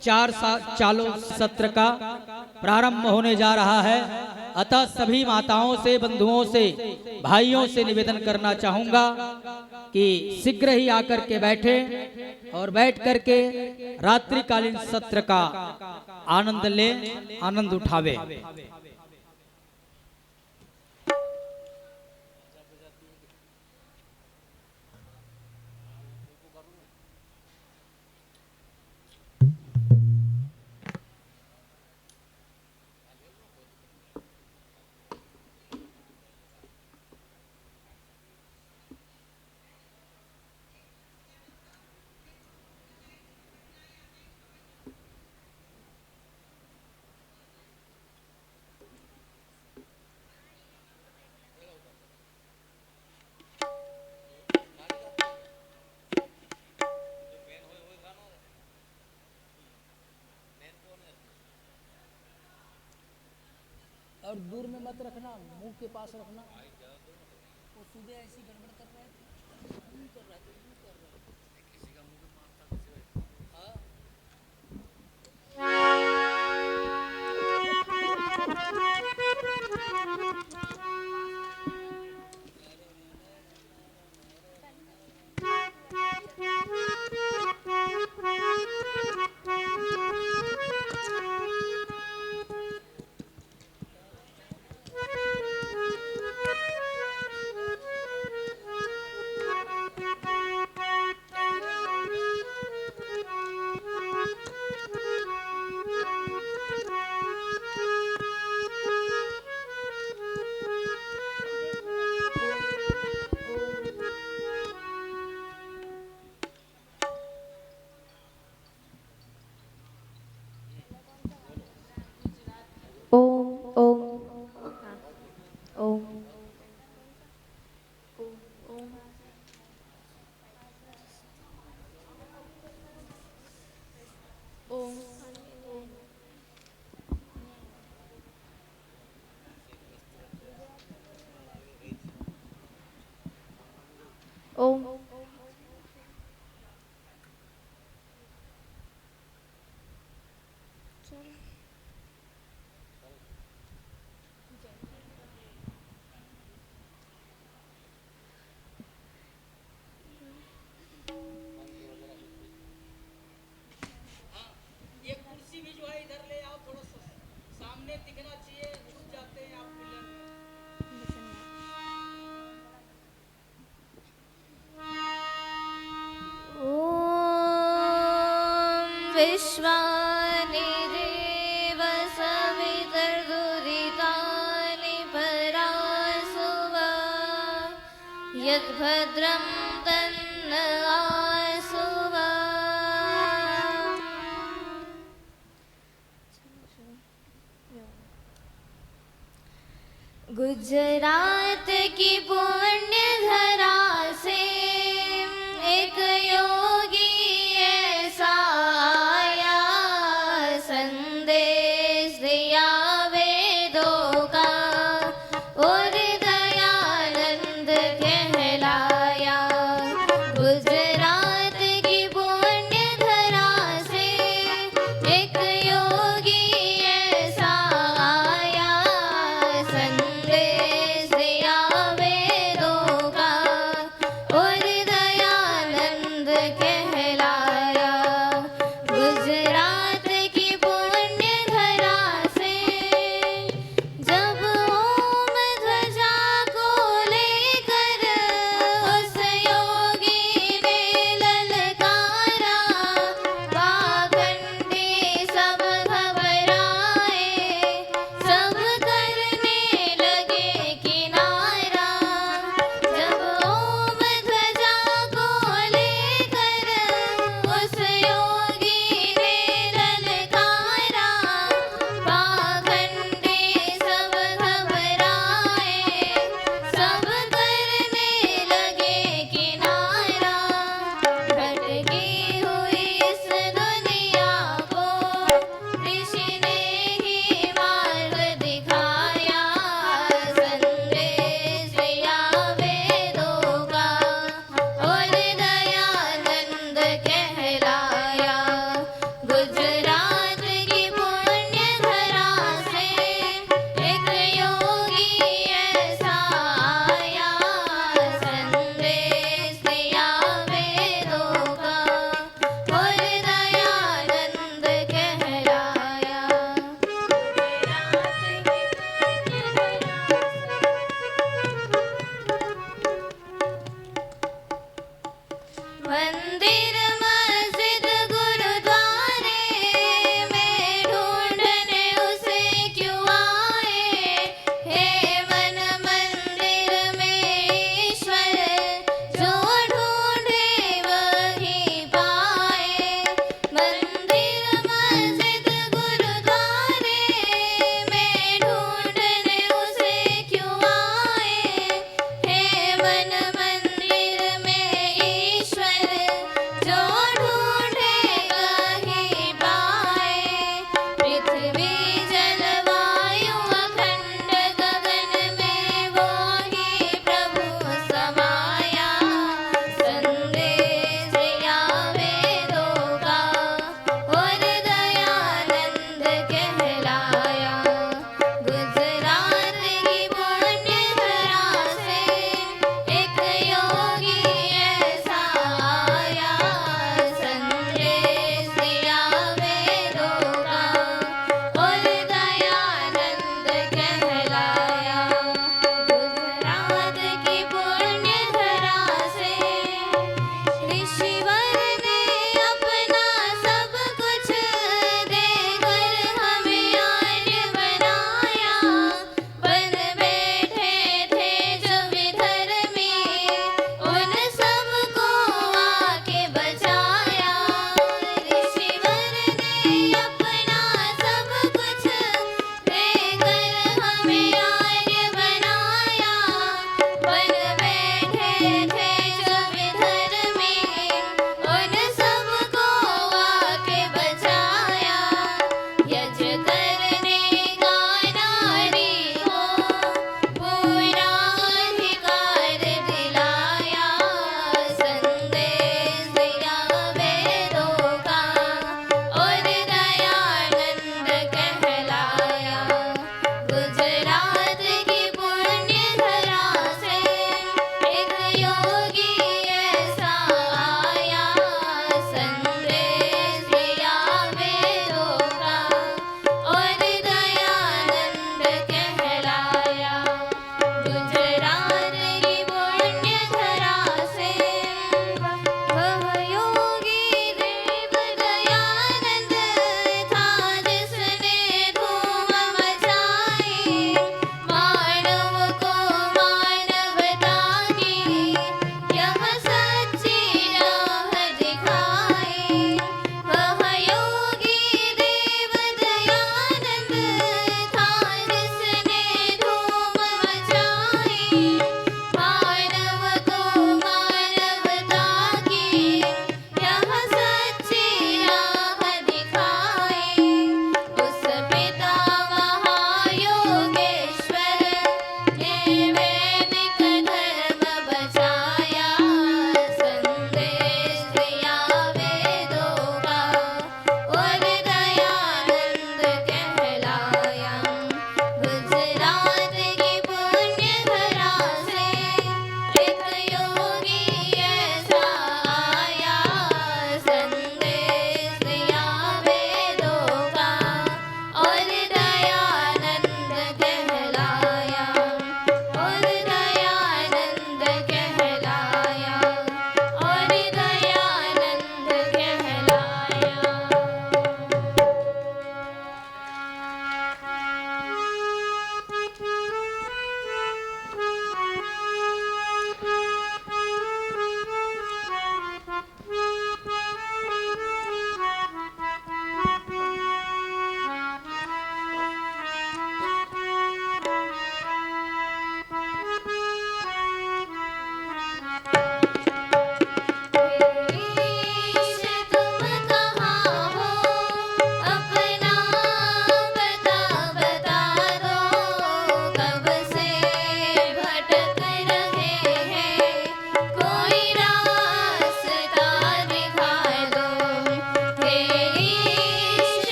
चालू सत्र का प्रारंभ होने जा रहा है। अतः सभी माताओं से, बंधुओं से, भाइयों से निवेदन करना चाहूंगा कि शीघ्र ही आकर के बैठे और बैठ करके रात्रिकालीन सत्र का आनंद ले, आनंद उठावे। और दूर में मत रखना, मुंह के पास रखना। वो सुबह ऐसी गड़बड़ कर रहे थे, कर रहा है किसी का मुंह में मारता। ओम ये कुर्सी भी जो है इधर ले आओ, थोड़ा सा सामने दिखना चाहिए, छूट जाते हैं आप मिलन में। ओम विश्वानि देव सवितर्दुरितानि परासुव यद्भद्रं तन्न आसुव। गुजरात की पुण्य धरा से एक योगी ऐसा आया, संदेश दिया वेदों का और दयानंद कहलाया। गुजरात की पुण्य धरा से एक योगी ऐसा आया, संदेश दिया वेदों का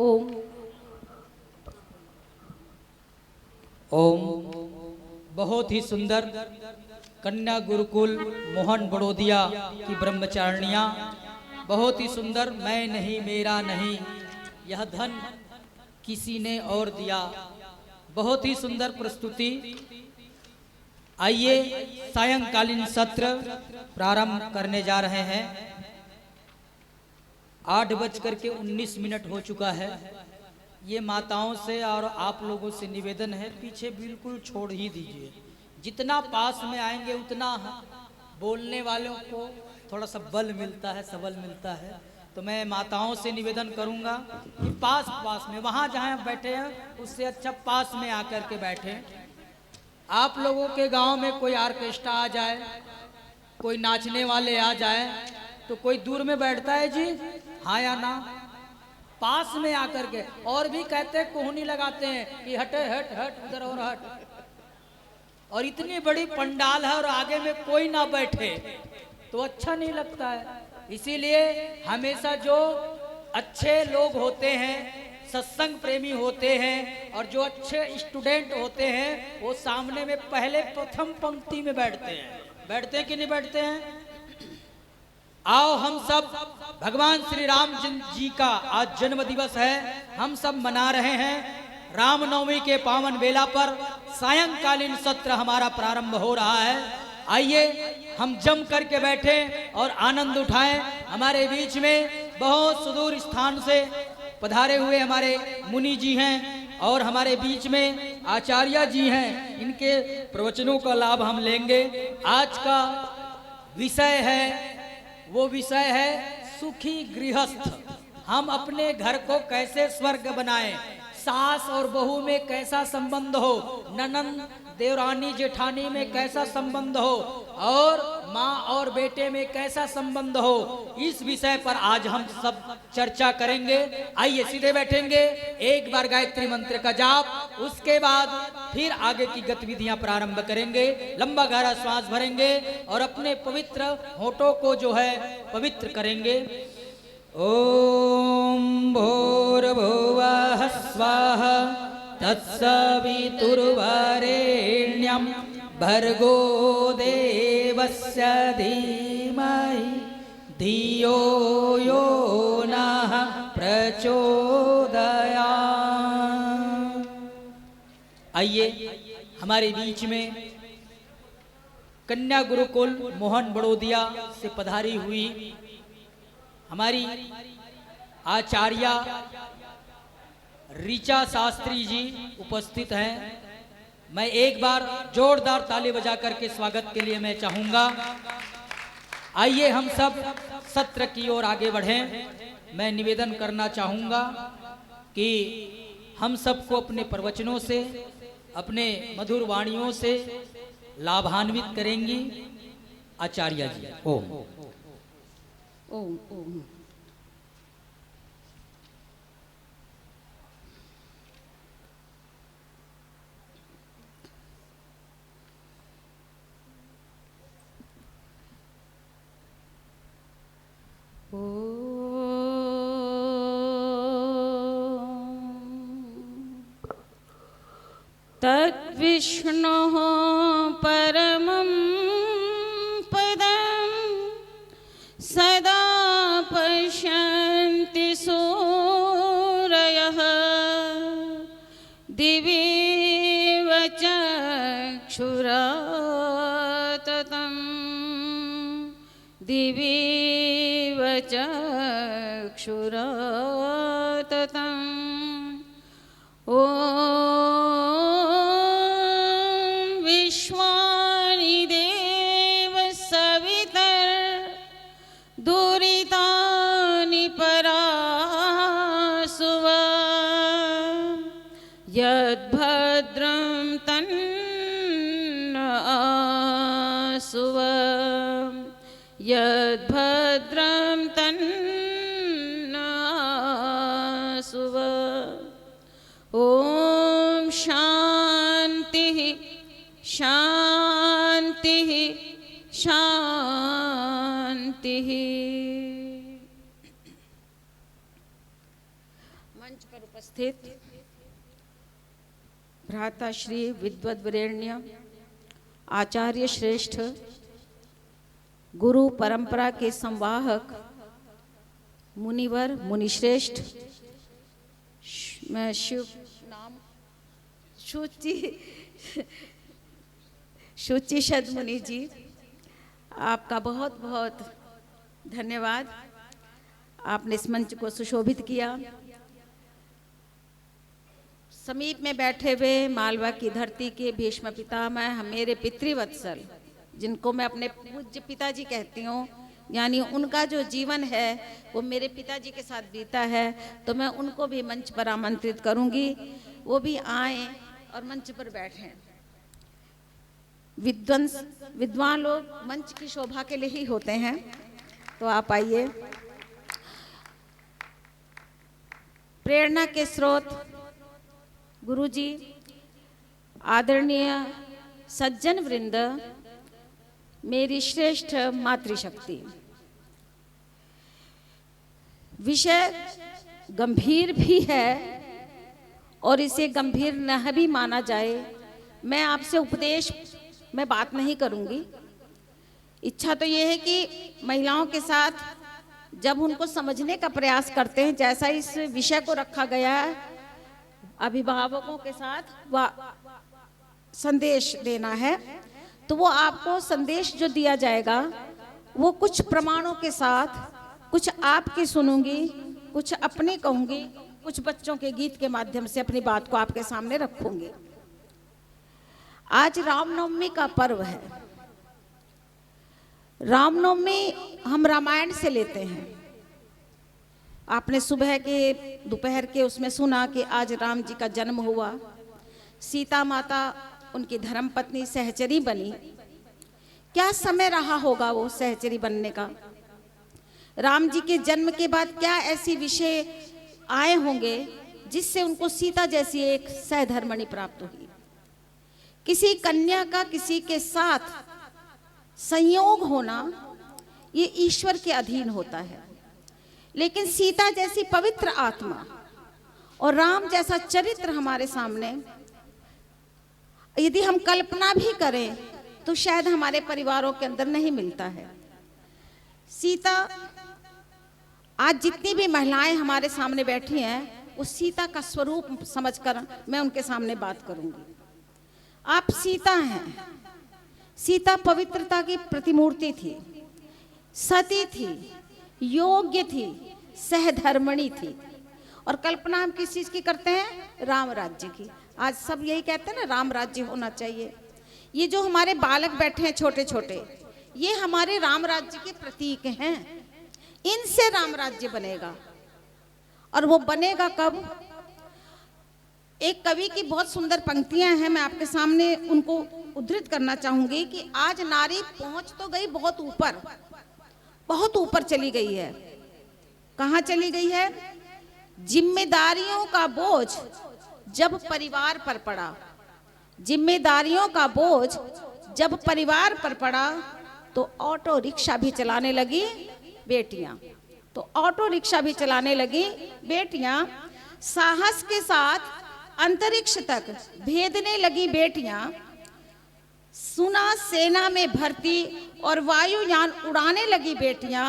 ओम ओम। बहुत ही सुंदर कन्या गुरुकुल मोहन बड़ोदिया की ब्रह्मचारिणियाँ, बहुत ही सुंदर। मैं नहीं मेरा नहीं, यह धन किसी ने और दिया। बहुत ही सुंदर प्रस्तुति। आइए सायंकालीन सत्र प्रारंभ करने जा रहे हैं। 8:19 हो चुका है। ये माताओं से और आप लोगों से निवेदन है, पीछे बिल्कुल छोड़ ही दीजिए। जितना पास में आएंगे उतना बोलने वालों को थोड़ा सा बल मिलता है, सबल मिलता है। तो मैं माताओं से निवेदन करूंगा कि पास में, वहाँ जहाँ बैठे हैं उससे अच्छा पास में आकर के बैठे। आप लोगों के गांव में कोई ऑर्केस्ट्रा आ जाए, कोई नाचने वाले आ जाए, तो कोई दूर में बैठता है जी, हाँ या ना? पास में आकर के। और भी कहते हैं, कोहनी लगाते हैं कि हटे हट हट उधर और हट। और इतनी बड़ी पंडाल है और आगे में कोई ना बैठे तो अच्छा नहीं लगता है। इसीलिए हमेशा जो अच्छे लोग होते हैं, सत्संग प्रेमी होते हैं और जो अच्छे स्टूडेंट होते हैं, वो सामने में पहले प्रथम पंक्ति में बैठते हैं। बैठते हैं कि नहीं बैठते हैं? आओ हम सब, भगवान श्री राम जी का आज जन्म दिवस है, हम सब मना रहे हैं। रामनवमी के पावन बेला पर सायंकालीन सत्र हमारा प्रारंभ हो रहा है। आइए हम जम करके बैठे और आनंद उठाएं। हमारे बीच में बहुत सुदूर स्थान से पधारे हुए हमारे मुनि जी हैं और हमारे बीच में आचार्य जी हैं। इनके प्रवचनों का लाभ हम लेंगे। आज का विषय है, वो विषय है सुखी गृहस्थ। हम अपने घर को कैसे स्वर्ग बनाएं, सास और बहू में कैसा संबंध हो, ननंद देवरानी जेठानी में कैसा संबंध हो, और माँ और बेटे में कैसा संबंध हो, इस विषय पर आज हम सब चर्चा करेंगे। आइए सीधे बैठेंगे, एक बार गायत्री मंत्र का जाप, उसके बाद फिर आगे की गतिविधियां प्रारंभ करेंगे। लंबा गहरा श्वास भरेंगे और अपने पवित्र होठों को जो है पवित्र करेंगे। ओम भूर्भुवः स्वाहा तत्सवितुर्वरेण्यं भर्गो देवस्य धीमहि धियो यो नः प्रचोदयात्। आइए हमारे बीच में कन्या गुरुकुल मोहन बड़ोदिया से पधारी हुई हमारी आचार्य ऋचा शास्त्री जी उपस्थित हैं। मैं एक बार जोरदार ताली बजा करके स्वागत के लिए मैं चाहूंगा। आइए हम सब सत्र की ओर आगे बढ़ें। मैं निवेदन करना चाहूंगा कि हम सबको अपने प्रवचनों से, अपने मधुर वाणियों से लाभान्वित करेंगी आचार्य जी। ओम ओम ओम। तद्विष्णुः परमं पदं सदा पश्यन्ति सूरयः दिवीव चक्षुराततं दिवीव चक्षुराततम् ॐ विश्वानि देव सवितर् दुरितानि परासुव यद्भद्रं तन्न आसुव यद्भद्रं तन्न आसुव। ओम शांति शांति शांति। मंच पर उपस्थित भ्राता श्री विद्वद्वरेण्य आचार्य श्रेष्ठ गुरु परंपरा के संवाहक मुनिवर मुनिश्रेष्ठ मैं शिव नाम शुचि शद मुनि जी, आपका बहुत बहुत धन्यवाद। आपने इस मंच को सुशोभित किया। समीप में बैठे हुए मालवा की धरती के भीष्म पितामह मेरे पितृवत्सल, जिनको मैं अपने पूज्य पिताजी कहती हूँ, यानी उनका जो जीवन है वो मेरे पिताजी के साथ बीता है, तो मैं उनको भी मंच पर आमंत्रित करूंगी, वो भी आए और मंच पर बैठें। विद्वान लोग मंच की शोभा के लिए ही होते हैं, तो आप आइए। प्रेरणा के स्रोत गुरुजी, आदरणीय सज्जन वृंद, मेरी श्रेष्ठ मातृशक्ति। विषय गंभीर भी है और इसे गंभीर न भी माना जाए। मैं आपसे उपदेश में बात नहीं करूंगी। इच्छा तो ये है कि महिलाओं के साथ जब उनको समझने का प्रयास करते हैं, जैसा इस विषय को रखा गया है, अभिभावकों के साथ वह संदेश देना है, तो वो आपको संदेश जो दिया जाएगा वो कुछ प्रमाणों के साथ, कुछ आपकी सुनूंगी, कुछ अपनी कहूंगी, कुछ बच्चों के गीत के माध्यम से अपनी बात को आपके सामने रखूंगी। आज रामनवमी का पर्व है। रामनवमी हम रामायण से लेते हैं। आपने सुबह के दोपहर के उसमें सुना कि आज राम जी का जन्म हुआ, सीता माता उनकी धर्मपत्नी सहचरी बनी। क्या समय रहा होगा वो सहचरी बनने का? राम जी के जन्म के बाद क्या ऐसी विषय आए होंगे जिससे उनको सीता जैसी एक सहधर्मणी प्राप्त हुई? किसी कन्या का किसी के साथ संयोग होना ये ईश्वर के अधीन होता है, लेकिन सीता जैसी पवित्र आत्मा और राम जैसा चरित्र हमारे सामने यदि हम कल्पना भी करें तो शायद हमारे परिवारों के अंदर नहीं मिलता है। सीता, आज जितनी भी महिलाएं हमारे सामने बैठी हैं वो सीता का स्वरूप समझकर मैं उनके सामने बात करूंगी। आप सीता हैं। सीता पवित्रता की प्रतिमूर्ति थी, सती थी, योग्य थी, सहधर्मणी थी। और कल्पना हम किस चीज की करते हैं? राम राज्य की। आज सब यही कहते हैं ना, राम राज्य होना चाहिए। ये जो हमारे बालक बैठे हैं छोटे छोटे, ये हमारे राम राज्य के प्रतीक हैं। इनसे राम राज्य बनेगा। और वो बनेगा कब? एक कवि की बहुत सुंदर पंक्तियां हैं, मैं आपके सामने उनको उद्धृत करना चाहूंगी कि आज नारी पहुंच तो गई बहुत ऊपर, बहुत ऊपर चली गई है। कहां चली गई है? जिम्मेदारियों का बोझ जब परिवार पर पड़ा, जिम्मेदारियों का बोझ जब परिवार पर पड़ा तो ऑटो रिक्शा भी चलाने लगी बेटियां। तो ऑटो रिक्शा भी चलाने लगी बेटियां। साहस के साथ अंतरिक्ष तक भेदने लगी बेटियां। सुना सेना में भर्ती और वायुयान उड़ाने लगी बेटियां।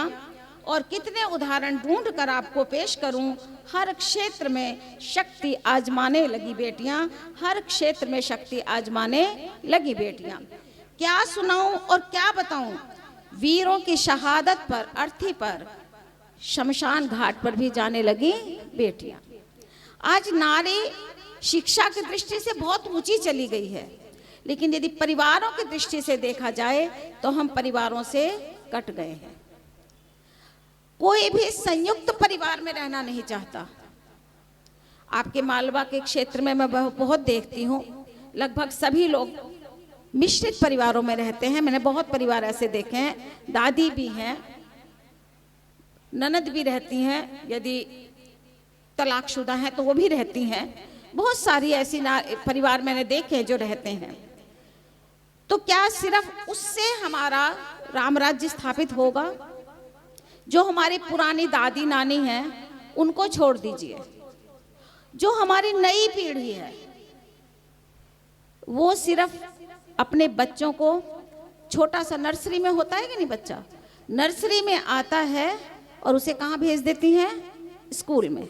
और कितने उदाहरण ढूंढ कर आपको पेश करूं। हर क्षेत्र में शक्ति आजमाने लगी बेटियां, हर क्षेत्र में शक्ति आजमाने लगी बेटियां। क्या सुनाऊं और क्या बताऊं? वीरों की शहादत पर, अर्थी पर, शमशान घाट पर भी जाने लगी बेटियां। आज नारी शिक्षा की दृष्टि से बहुत ऊंची चली गई है, लेकिन यदि परिवारों की दृष्टि से देखा जाए तो हम परिवारों से कट गए हैं। कोई भी संयुक्त परिवार में रहना नहीं चाहता। आपके मालवा के क्षेत्र में मैं बहुत देखती हूँ, लगभग सभी लोग मिश्रित परिवारों में रहते हैं। मैंने बहुत परिवार ऐसे देखे हैं, दादी भी हैं, ननद भी रहती हैं, यदि तलाकशुदा हैं तो वो भी रहती हैं। बहुत सारी ऐसी परिवार मैंने देखे हैं जो रहते हैं। तो क्या सिर्फ उससे हमारा राम राज्य स्थापित होगा? जो हमारी पुरानी दादी नानी हैं उनको छोड़ दीजिए, जो हमारी नई पीढ़ी है वो सिर्फ अपने बच्चों को, छोटा सा नर्सरी में होता है कि नहीं, बच्चा नर्सरी में आता है और उसे कहाँ भेज देती हैं, स्कूल में।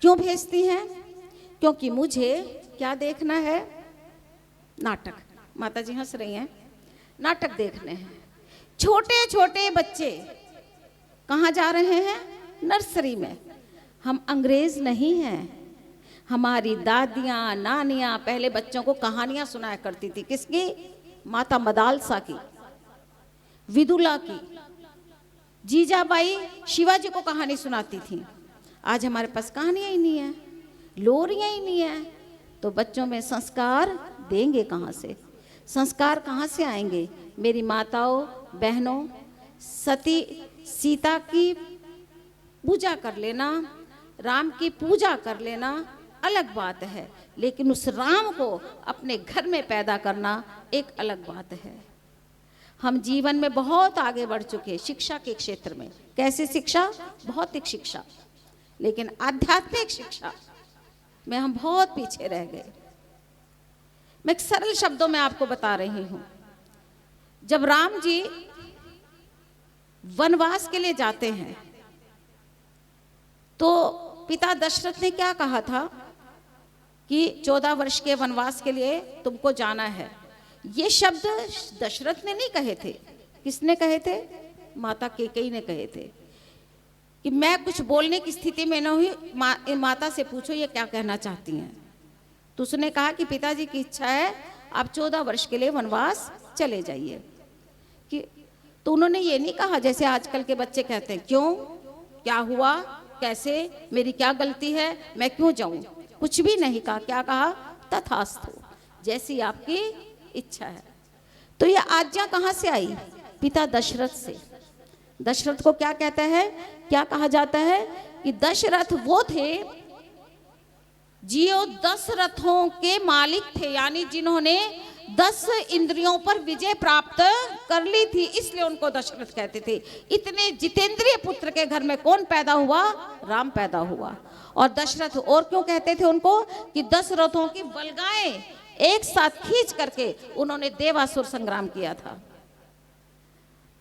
क्यों भेजती हैं? क्योंकि मुझे क्या देखना है, नाटक। माता जी हंस रही हैं, नाटक देखने हैं। छोटे छोटे बच्चे कहाँ जा रहे हैं, नर्सरी में। हम अंग्रेज नहीं हैं। हमारी दादियाँ नानियाँ पहले बच्चों को कहानियाँ सुनाया करती थी। किसकी? माता मदालसा की, विदुला की, जीजाबाई शिवाजी को कहानी सुनाती थी। आज हमारे पास कहानियाँ ही नहीं है, लोरियाँ ही नहीं है, तो बच्चों में संस्कार देंगे कहाँ से? संस्कार कहाँ से आएंगे? मेरी माताओं बहनों, सती सीता की पूजा कर लेना, राम की पूजा कर लेना अलग बात है, लेकिन उस राम को अपने घर में पैदा करना एक अलग बात है। हम जीवन में बहुत आगे बढ़ चुके शिक्षा के क्षेत्र में। कैसी शिक्षा? भौतिक शिक्षा, लेकिन आध्यात्मिक शिक्षा में हम बहुत पीछे रह गए। मैं एक सरल शब्दों में आपको बता रही हूं। जब राम जी वनवास के लिए जाते हैं तो पिता दशरथ ने क्या कहा था कि 14 वर्ष के वनवास के लिए तुमको जाना है। ये शब्द दशरथ ने नहीं कहे थे। किसने कहे थे? माता कैकेयी ने कहे थे कि मैं कुछ बोलने की स्थिति में न हुई, माता से पूछो ये क्या कहना चाहती हैं। तो उसने कहा कि पिताजी की इच्छा है आप 14 वर्ष के लिए वनवास चले जाइए। कि तो उन्होंने ये नहीं कहा जैसे आजकल के बच्चे कहते हैं क्यों, क्या हुआ, कैसे, मेरी क्या गलती है, मैं क्यों जाऊं। कुछ भी नहीं कहा। क्या कहा? तथास्तु, जैसी आपकी इच्छा है। तो ये आज्ञा कहाँ से आई? पिता दशरथ से। दशरथ को क्या कहता है, क्या कहा जाता है कि दशरथ वो थे जियो 10 रथों के मालिक थे, यानी जिन्होंने 10 इंद्रियों पर विजय प्राप्त कर ली थी, इसलिए उनको दशरथ कहते थे। इतने जितेंद्रिय पुत्र के घर में कौन पैदा हुआ? राम पैदा हुआ। और दशरथ और क्यों कहते थे उनको कि 10 रथों की बलगाएं एक साथ खींच करके उन्होंने देवासुर संग्राम किया था।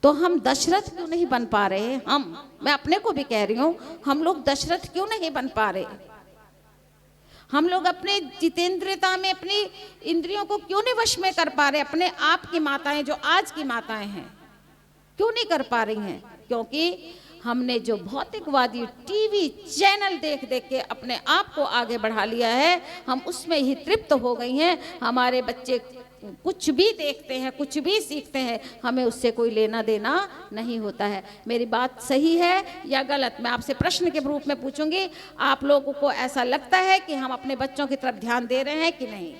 तो हम दशरथ क्यों नहीं बन पा रहे? मैं अपने को भी कह रही हूं, हम लोग दशरथ क्यों नहीं बन पा रहे? हम लोग अपने जितेंद्रियता में अपनी इंद्रियों को क्यों नहीं वश में कर पा रहे? अपने आप की माताएं, जो आज की माताएं हैं, क्यों नहीं कर पा रही हैं? क्योंकि हमने जो भौतिकवादी टीवी चैनल देख देख के अपने आप को आगे बढ़ा लिया है, हम उसमें ही तृप्त हो गई हैं। हमारे बच्चे कुछ भी देखते हैं, कुछ भी सीखते हैं, हमें उससे कोई लेना देना नहीं होता है। मेरी बात सही है या गलत? मैं आपसे प्रश्न के रूप में पूछूंगी। आप लोगों को ऐसा लगता है कि हम अपने बच्चों की तरफ ध्यान दे रहे हैं कि नहीं?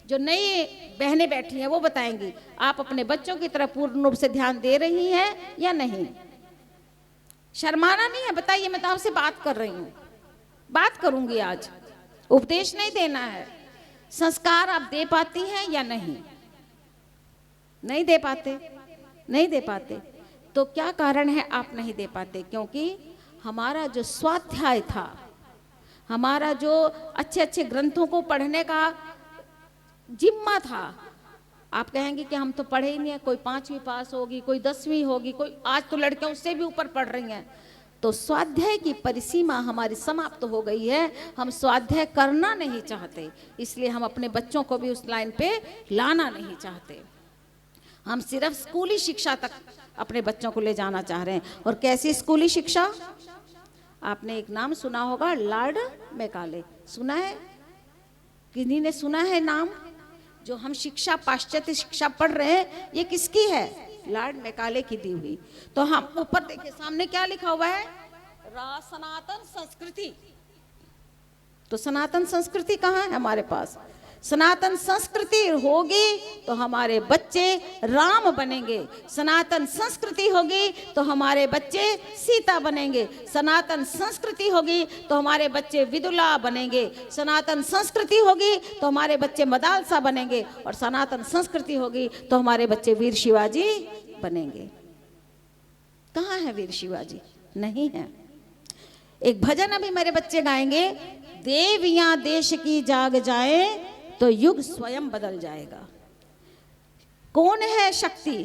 जो नई बहनें बैठी हैं वो बताएंगी, आप अपने बच्चों की तरफ पूर्ण रूप से ध्यान दे रही हैं या नहीं? शर्माना नहीं है, बताइए। मैं तो आपसे बात कर रही हूँ, बात करूंगी आज, उपदेश नहीं देना है। संस्कार आप दे पाती हैं या नहीं? नहीं दे पाते, नहीं दे पाते। तो क्या कारण है आप नहीं दे पाते? क्योंकि हमारा जो स्वाध्याय था, हमारा जो अच्छे अच्छे ग्रंथों को पढ़ने का जिम्मा था, आप कहेंगे कि हम तो पढ़े ही नहीं है। कोई 5वीं पास होगी, कोई 10वीं होगी, कोई आज तो लड़कियां उससे भी ऊपर पढ़ रही हैं। तो स्वाध्याय की परिसीमा हमारी समाप्त हो गई है। हम स्वाध्याय करना नहीं चाहते, इसलिए हम अपने बच्चों को भी उस लाइन पे लाना नहीं चाहते। हम सिर्फ स्कूली शिक्षा तक अपने बच्चों को ले जाना चाह रहे हैं। और कैसी स्कूली शिक्षा? आपने एक नाम सुना होगा, लॉर्ड मैकाले। सुना है? किन्हीं ने सुना है नाम? जो हम शिक्षा, पाश्चात्य शिक्षा पढ़ रहे हैं, ये किसकी है? लॉर्ड मैकाले की दी हुई। तो हम ऊपर देखिए, सामने क्या लिखा हुआ है? सनातन संस्कृति। तो सनातन संस्कृति कहाँ है हमारे पास? सनातन संस्कृति होगी तो हमारे बच्चे राम बनेंगे। सनातन संस्कृति होगी तो हमारे बच्चे सीता बनेंगे। सनातन संस्कृति होगी तो हमारे बच्चे विदुला बनेंगे। सनातन संस्कृति होगी तो हमारे बच्चे मदालसा बनेंगे। और सनातन संस्कृति होगी तो हमारे बच्चे वीर शिवाजी बनेंगे। कहाँ है वीर शिवाजी? नहीं है। एक भजन अभी मेरे बच्चे गाएंगे, देवियां देश की जाग जाए तो युग स्वयं बदल जाएगा। कौन है शक्ति?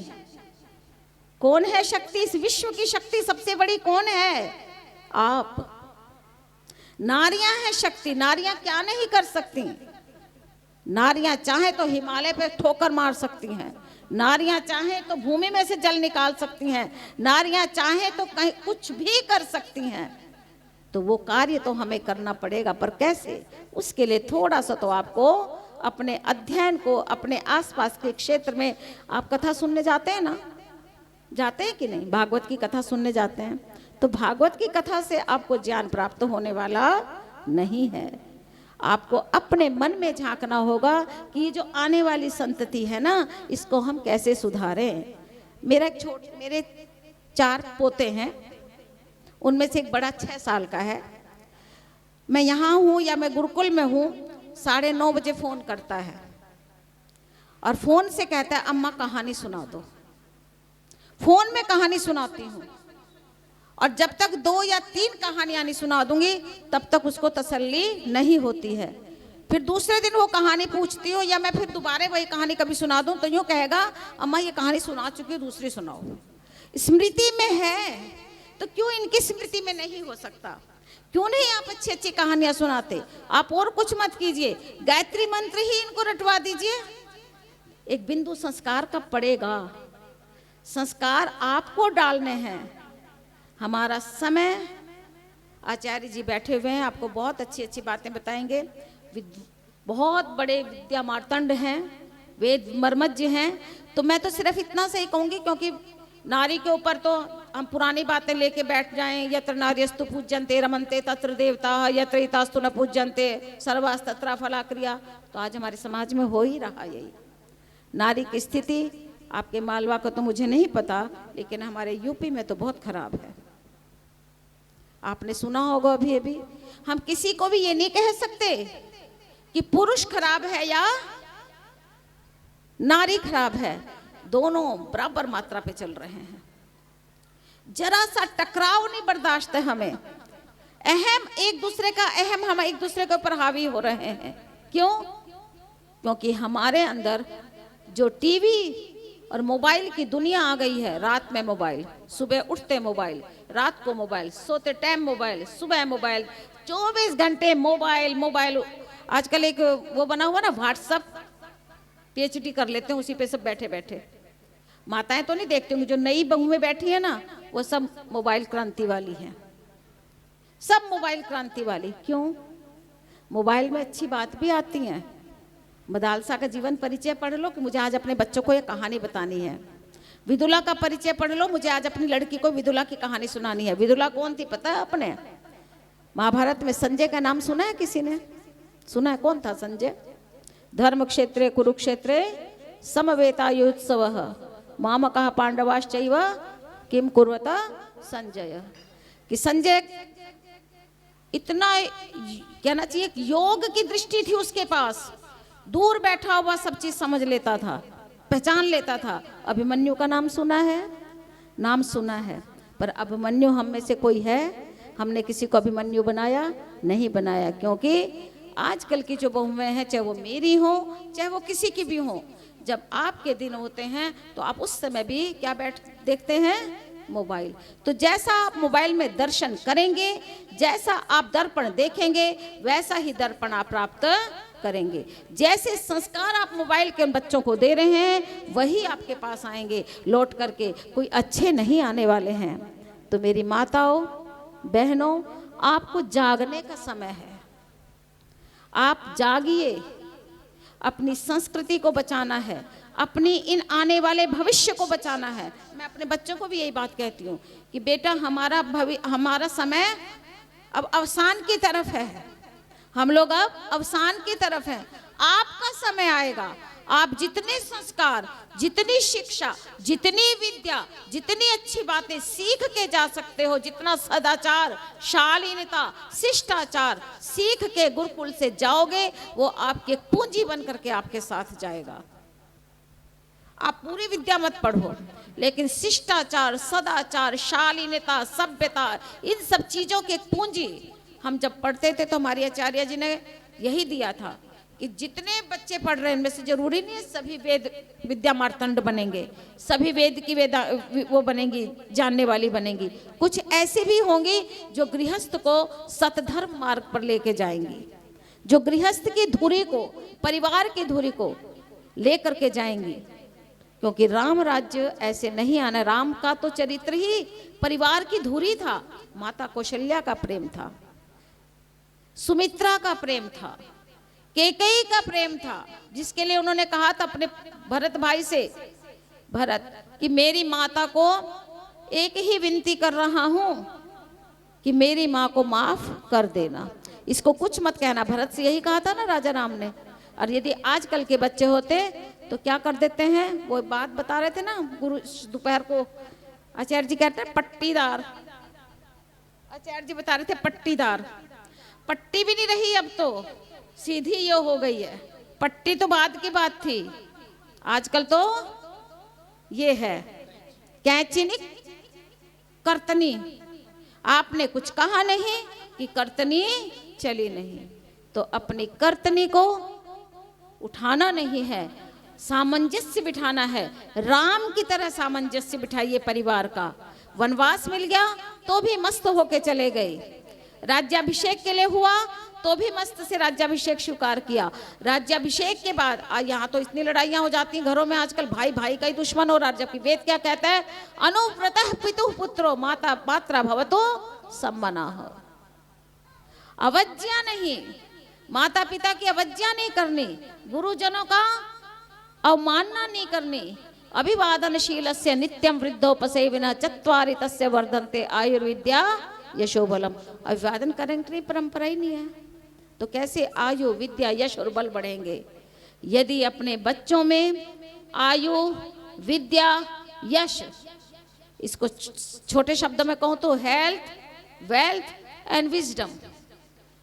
कौन है शक्ति? इस विश्व की शक्ति सबसे बड़ी कौन है? आप। नारियां हैं शक्ति। नारियां क्या नहीं कर सकती? नारियां चाहे तो हिमालय पे ठोकर मार सकती हैं, नारियां चाहे तो भूमि में से जल निकाल सकती हैं, नारियां चाहे तो कहीं कुछ भी कर सकती हैं। तो वो कार्य तो हमें करना पड़ेगा, पर कैसे? उसके लिए थोड़ा सा तो आपको अपने अध्ययन को, अपने आसपास के क्षेत्र में, आप कथा सुनने जाते हैं ना, जाते हैं कि नहीं? भागवत की कथा सुनने जाते हैं, तो भागवत की कथा से आपको ज्ञान प्राप्त होने वाला नहीं है। आपको अपने मन में झांकना होगा कि ये जो आने वाली संतति है ना, इसको हम कैसे सुधारें। मेरे 4 पोते हैं, उनमें से एक बड़ा 6 साल का है। मैं यहाँ हूँ या मैं गुरुकुल में हूँ, 9:30 बजे फ़ोन करता है और फ़ोन से कहता है अम्मा कहानी सुना दो। फ़ोन में कहानी सुनाती हूँ और जब तक 2 या 3 कहानियाँ नहीं सुना दूंगी तब तक उसको तसल्ली नहीं होती है। फिर दूसरे दिन वो कहानी पूछती हो या मैं फिर दोबारा वही कहानी कभी सुना दूं तो यूँ कहेगा अम्मा ये कहानी सुना चुकी हो, दूसरी सुनाओ। स्मृति में है तो क्यों इनकी स्मृति में नहीं हो सकता? क्यों नहीं आप अच्छी अच्छी कहानियां सुनाते? आप और कुछ मत कीजिए, गायत्री मंत्र ही इनको रटवा दीजिए। एक बिंदु संस्कार का पड़ेगा, संस्कार आपको डालने हैं। हमारा समय, आचार्य जी बैठे हुए हैं, आपको बहुत अच्छी अच्छी बातें बताएंगे। बहुत बड़े विद्या मार्तंड हैं, वेद मर्मज्ञ हैं। तो मैं तो सिर्फ इतना से ही कहूँगी, क्योंकि नारी के ऊपर तो हम पुरानी बातें लेके बैठ जाएं, यत्र नार्यस्तु पूज्यन्ते रमन्ते तत्र देवताः यत्र इतास्तु न पूज्यन्ते सर्वास्तत्र फला क्रिया। तो आज हमारे समाज में हो ही रहा यही। नारी की स्थिति आपके मालवा को तो मुझे नहीं पता, लेकिन हमारे यूपी में तो बहुत खराब है। आपने सुना होगा अभी अभी, हम किसी को भी ये नहीं कह सकते कि पुरुष खराब है या नारी खराब है, दोनों बराबर मात्रा पे चल रहे हैं। जरा सा टकराव नहीं बर्दाश्त है हमें। अहम एक दूसरे का अहम, हम एक दूसरे के ऊपर हावी हो रहे हैं। क्यों? क्योंकि हमारे अंदर जो टीवी और मोबाइल की दुनिया आ गई है। रात में मोबाइल, सुबह उठते मोबाइल, रात को मोबाइल, सोते टाइम मोबाइल, सुबह मोबाइल, 24 घंटे मोबाइल मोबाइल। आजकल एक वो बना हुआ ना व्हाट्सएप, PhD कर लेते हैं उसी पे सब बैठे बैठे। माताएं तो नहीं देखती होंगी, जो नई बहुएं बैठी है ना वो सब मोबाइल क्रांति वाली हैं, सब मोबाइल क्रांति वाली। क्यों? मोबाइल में अच्छी बात भी आती हैं। मदालसा का जीवन परिचय पढ़ लो कि मुझे आज अपने बच्चों को ये कहानी बतानी है। विदुला का परिचय पढ़ लो, मुझे आज अपनी लड़की को विदुला की कहानी सुनानी है। विदुला कौन थी पता है अपने? महाभारत में संजय का नाम सुना है किसी ने? सुना है? कौन था संजय? धर्म क्षेत्रे कुरुक्षेत्रे समवेतायुत्सवः मामकः पांडवाश्चैव किम कुर्वत संजय। कि संजय इतना कहना चाहिए योग की दृष्टि थी उसके पास, दूर बैठा हुआ सब चीज समझ लेता था, पहचान लेता था। अभिमन्यु का नाम सुना है? नाम सुना है, पर अभिमन्यु हम में से कोई है? हमने किसी को अभिमन्यु बनाया? नहीं बनाया। क्योंकि आजकल की जो बहुएं हैं, चाहे वो मेरी हो चाहे वो किसी की भी हो, जब आपके दिन होते हैं तो आप उस समय भी क्या देखते हैं? मोबाइल। तो जैसा आप मोबाइल में दर्शन करेंगे, जैसा आप दर्पण देखेंगे, वैसा ही दर्पण आप प्राप्त करेंगे। जैसे संस्कार आप मोबाइल के बच्चों को दे रहे हैं, वही आपके पास आएंगे लौट करके, कोई अच्छे नहीं आने वाले हैं। तो मेरी माताओं बहनों, आपको जागने का समय है। आप जागिए, अपनी संस्कृति को बचाना है, अपनी इन आने वाले भविष्य को बचाना है। मैं अपने बच्चों को भी यही बात कहती हूँ कि बेटा हमारा समय अब अवसान की तरफ है। हम लोग अब अवसान की तरफ हैं। आपका समय आएगा, आप जितने संस्कार, जितनी शिक्षा, जितनी विद्या, जितनी अच्छी बातें सीख के जा सकते हो, जितना सदाचार, शालीनता, शिष्टाचार सीख के गुरुकुल से जाओगे, वो आपकी एक पूंजी बन करके आपके साथ जाएगा। आप पूरी विद्या मत पढ़ो, लेकिन शिष्टाचार, सदाचार, शालीनता, सभ्यता, इन सब चीजों की एक पूंजी हम जब पढ़ते थे तो हमारी आचार्य जी ने यही दिया था कि जितने बच्चे पढ़ रहे हैं इनमें से जरूरी नहीं है सभी वेद विद्या मार्तंड बनेंगे, सभी वेद की वो बनेंगी, जानने वाली बनेंगी। कुछ ऐसे भी होंगी जो गृहस्थ को सतधर्म मार्ग पर लेके जाएंगी, जो गृहस्थ की धुरी को, परिवार की धुरी को लेकर के जाएंगी। क्योंकि राम राज्य ऐसे नहीं आना। राम का तो चरित्र ही परिवार की धुरी था, माता कौशल्या का प्रेम था, सुमित्रा का प्रेम था, कैकेयी का प्रेम था, जिसके लिए उन्होंने कहा था अपने भरत भाई से, भरत कि मेरी माता को एक ही विनती कर रहा हूं कि मेरी माँ को माफ कर देना, इसको कुछ मत कहना। भरत से यही कहा था ना राजा राम ने। और यदि आजकल के बच्चे होते तो क्या कर देते हैं, वो बात बता रहे थे ना गुरु दोपहर को, आचार्य जी कहते हैं पट्टीदार, आचार्य जी बता रहे थे पट्टीदार। पट्टी भी नहीं रही अब तो, सीधी यो हो गई है। पट्टी तो बाद की बात थी, आजकल तो ये है कैंची नहीं करतनी। आपने कुछ कहा नहीं कि करतनी चली नहीं, तो अपनी करतनी को उठाना नहीं है, सामंजस्य बिठाना है। राम की तरह सामंजस्य बिठाइए परिवार का। वनवास मिल गया तो भी मस्त होके चले गए, राज्याभिषेक के लिए हुआ तो भी मस्त से राज्याभिषेक स्वीकार किया। राज्याभिषेक के बाद यहाँ तो इतनी लड़ाइयाँ हो जाती हैं घरों में आजकल, भाई भाई का ही दुश्मन हो रहा है। जबकि वेद क्या कहता है, अनुव्रतः पितुः पुत्रो माता पात्रा भवतो सम्मनाः। अवज्ञा नहीं, माता पिता की अवज्ञा नहीं करनी, गुरुजनों का अवमानना नहीं करनी। अभिवादनशीलस्य नित्यं वृद्धोपसेविनः चत्वारि तस्य वर्धन्ते आयुर्विद्या यशोबलम। अभिवादन करेंगे परंपरा ही नहीं है तो कैसे आयु, विद्या, यश और बल बढ़ेंगे। यदि अपने बच्चों में आयु, विद्या, यश, इसको छोटे शब्दों में कहूं तो हेल्थ, वेल्थ एंड विजडम,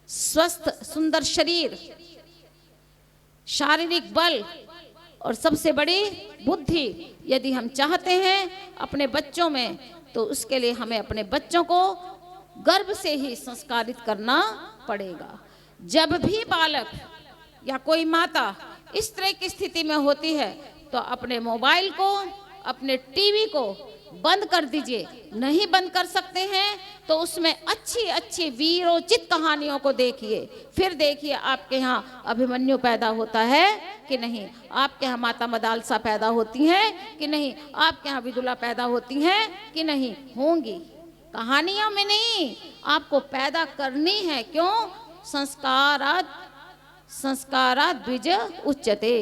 स्वस्थ सुंदर शरीर, शारीरिक बल और सबसे बड़ी बुद्धि यदि हम चाहते हैं अपने बच्चों में, तो उसके लिए हमें अपने बच्चों को गर्भ से ही संस्कारित करना पड़ेगा। जब भी बालक या कोई माता इस तरह की स्थिति में होती है तो अपने मोबाइल को, अपने टीवी को बंद कर दीजिए। नहीं बंद कर सकते हैं तो उसमें अच्छी अच्छी वीरोचित कहानियों को देखिए, फिर देखिए आपके यहाँ अभिमन्यु पैदा होता है कि नहीं, आपके यहाँ माता मदालसा पैदा होती हैं कि नहीं, आपके यहाँ विदुला पैदा होती हैं कि नहीं, होंगी। कहानियों में नहीं, आपको पैदा करनी है। क्यों? संस्कारात् द्विज उच्यते।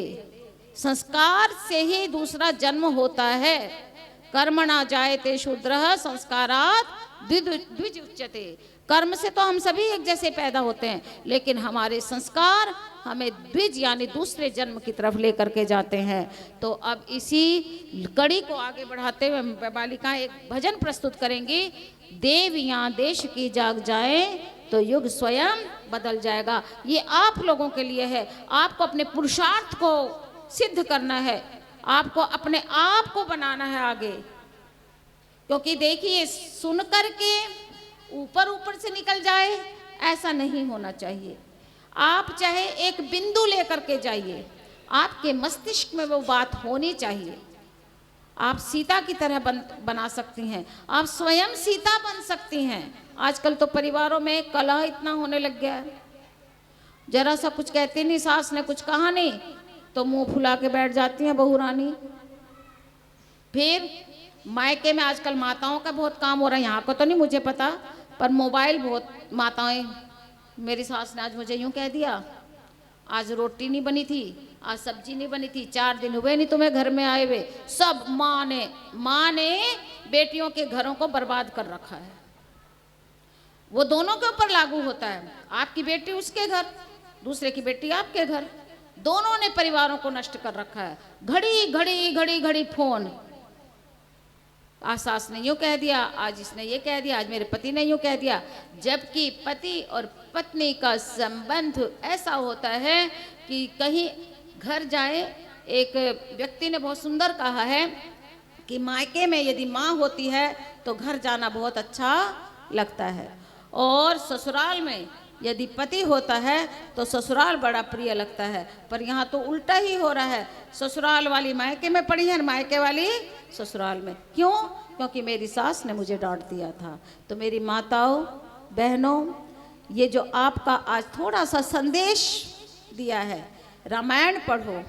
संस्कार से ही दूसरा जन्म होता है। कर्मणा जायते शूद्रः संस्कारात् द्विज उच्यते। कर्म से तो हम सभी एक जैसे पैदा होते हैं, लेकिन हमारे संस्कार हमें द्विज यानी दूसरे जन्म की तरफ लेकर के जाते हैं। तो अब इसी कड़ी को आगे बढ़ाते हुए बालिकाएं एक भजन प्रस्तुत करेंगी। देवियां देश की जाग जाए तो युग स्वयं बदल जाएगा। ये आप लोगों के लिए है। आपको अपने पुरुषार्थ को सिद्ध करना है, आपको अपने आप को बनाना है आगे। क्योंकि देखिए, सुन करके ऊपर ऊपर से निकल जाए ऐसा नहीं होना चाहिए। आप चाहे एक बिंदु लेकर के जाइए, आपके मस्तिष्क में वो बात होनी चाहिए। आप सीता की तरह बना सकती हैं, आप स्वयं सीता बन सकती हैं। आजकल तो परिवारों में कलह इतना होने लग गया है, जरा सा कुछ कहती नहीं, सास ने कुछ कहा नहीं तो मुंह फुला के बैठ जाती हैं बहू रानी। फिर मायके में आजकल माताओं का बहुत काम हो रहा है, यहाँ को तो नहीं मुझे पता, पर मोबाइल बहुत माताएं, मेरी सास ने आज मुझे यूं कह दिया, आज रोटी नहीं बनी थी, आज सब्जी नहीं बनी थी, 4 दिन हुए नहीं तुम्हें घर में आए हुए। सब माँ ने बेटियों के घरों को बर्बाद कर रखा है। वो दोनों के ऊपर लागू होता है, आपकी बेटी उसके घर, दूसरे की बेटी आपके घर, दोनों ने परिवारों को नष्ट कर रखा है। घड़ी घड़ी फोन, आज सास ने यूँ कह दिया, आज इसने ये कह दिया, आज मेरे पति ने यूँ कह दिया। जबकि पति और पत्नी का संबंध ऐसा होता है कि कहीं घर जाए एक व्यक्ति ने बहुत सुंदर कहा है कि मायके में यदि माँ होती है तो घर जाना बहुत अच्छा लगता है, और ससुराल में यदि पति होता है तो ससुराल बड़ा प्रिय लगता है। पर यहाँ तो उल्टा ही हो रहा है, ससुराल वाली मायके में पड़ी है, मायके वाली ससुराल में। क्यों? क्योंकि मेरी सास ने मुझे डांट दिया था। तो मेरी माताओं बहनों, ये जो आपका आज थोड़ा सा संदेश दिया है, रामायण पढ़ो,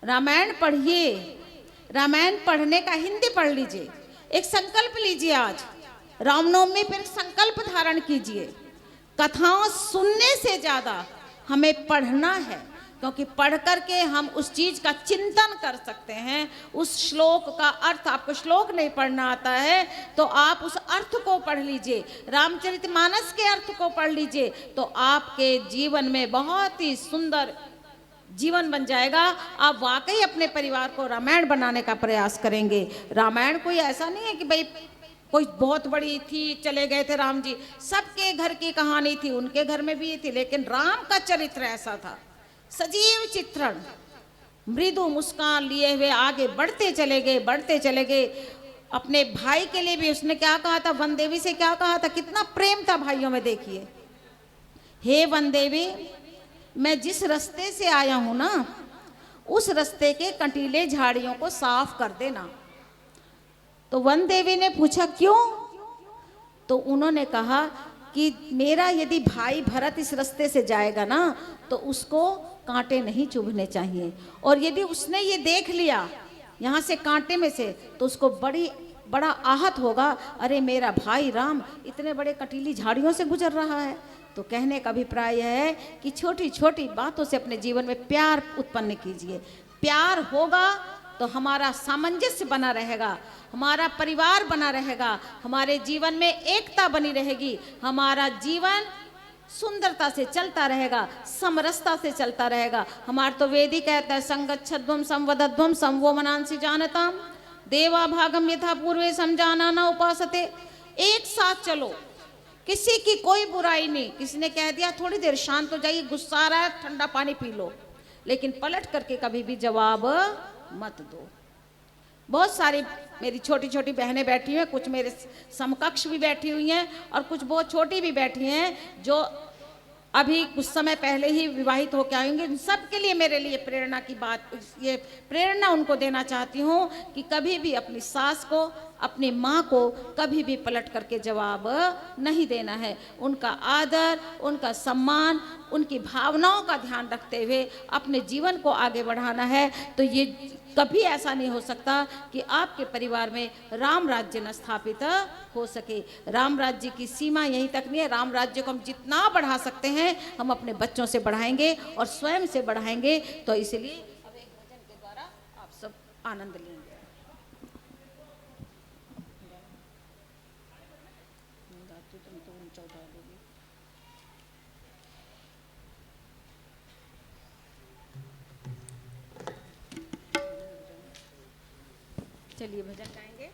रामायण पढ़िए, रामायण पढ़ने का हिंदी पढ़ लीजिए, एक संकल्प लीजिए, आज रामनवमी पर संकल्प धारण कीजिए। कथाओं सुनने से ज्यादा हमें पढ़ना है, क्योंकि पढ़ करके हम उस चीज का चिंतन कर सकते हैं। उस श्लोक का अर्थ, आपको श्लोक नहीं पढ़ना आता है तो आप उस अर्थ को पढ़ लीजिए, रामचरितमानस के अर्थ को पढ़ लीजिए, तो आपके जीवन में बहुत ही सुंदर जीवन बन जाएगा। आप वाकई अपने परिवार को रामायण बनाने का प्रयास करेंगे। रामायण कोई ऐसा नहीं है कि भाई कोई बहुत बड़ी थी, चले गए थे राम जी, सबके घर की कहानी थी, उनके घर में भी ये थी, लेकिन राम का चरित्र ऐसा था, सजीव चित्रण, मृदु मुस्कान लिए हुए आगे बढ़ते चले गए, बढ़ते चले गए। अपने भाई के लिए भी उसने क्या कहा था, वन देवी से क्या कहा था, कितना प्रेम था भाइयों में। देखिए, हे वन देवी, मैं जिस रास्ते से आया हूं ना, उस रास्ते के कंटीले झाड़ियों को साफ कर देना। तो वन देवी ने पूछा क्यों? तो उन्होंने कहा कि मेरा यदि भाई भरत इस रास्ते से जाएगा ना तो उसको कांटे नहीं चुभने चाहिए, और यदि उसने ये देख लिया यहाँ से कांटे में से तो उसको बड़ा आहत होगा, अरे मेरा भाई राम इतने बड़े कटीली झाड़ियों से गुजर रहा है। तो कहने का अभिप्राय है कि छोटी छोटी बातों से अपने जीवन में प्यार उत्पन्न कीजिए। प्यार होगा तो हमारा सामंजस्य बना रहेगा, हमारा परिवार बना रहेगा, हमारे जीवन में एकता बनी रहेगी, हमारा जीवन सुंदरता से चलता रहेगा, समरसता से चलता रहेगा। हमारा तो वेद ही कहता है, संगच्छध्वम संवदध्वम संवो मनांसि जानताम देवा भागम यथा पूर्वे समझाना न उपासते। एक साथ चलो, किसी की कोई बुराई नहीं। किसी ने कह दिया थोड़ी देर शांत हो जाइए, गुस्सा आ रहा है, ठंडा पानी पी लो, लेकिन पलट करके कभी भी जवाब मत दो। बहुत सारी मेरी छोटी छोटी बहनें बैठी हैं, कुछ मेरे समकक्ष भी बैठी हुई हैं और कुछ बहुत छोटी भी बैठी हैं, जो अभी कुछ समय पहले ही विवाहित होकर आएंगे। इन सब के लिए मेरे लिए प्रेरणा की बात, ये प्रेरणा उनको देना चाहती हूँ कि कभी भी अपनी सास को, अपनी माँ को कभी भी पलट करके जवाब नहीं देना है। उनका आदर, उनका सम्मान, उनकी भावनाओं का ध्यान रखते हुए अपने जीवन को आगे बढ़ाना है। तो ये कभी ऐसा नहीं हो सकता कि आपके परिवार में राम राज्य न स्थापित हो सके। राम राज्य की सीमा यहीं तक नहीं है। राम राज्य को हम जितना बढ़ा सकते हैं हम अपने बच्चों से बढ़ाएंगे और स्वयं से बढ़ाएंगे। तो इसलिए अब एक भजन के द्वारा आप सब आनंद लेंगे। चलिए भजन गाएंगे,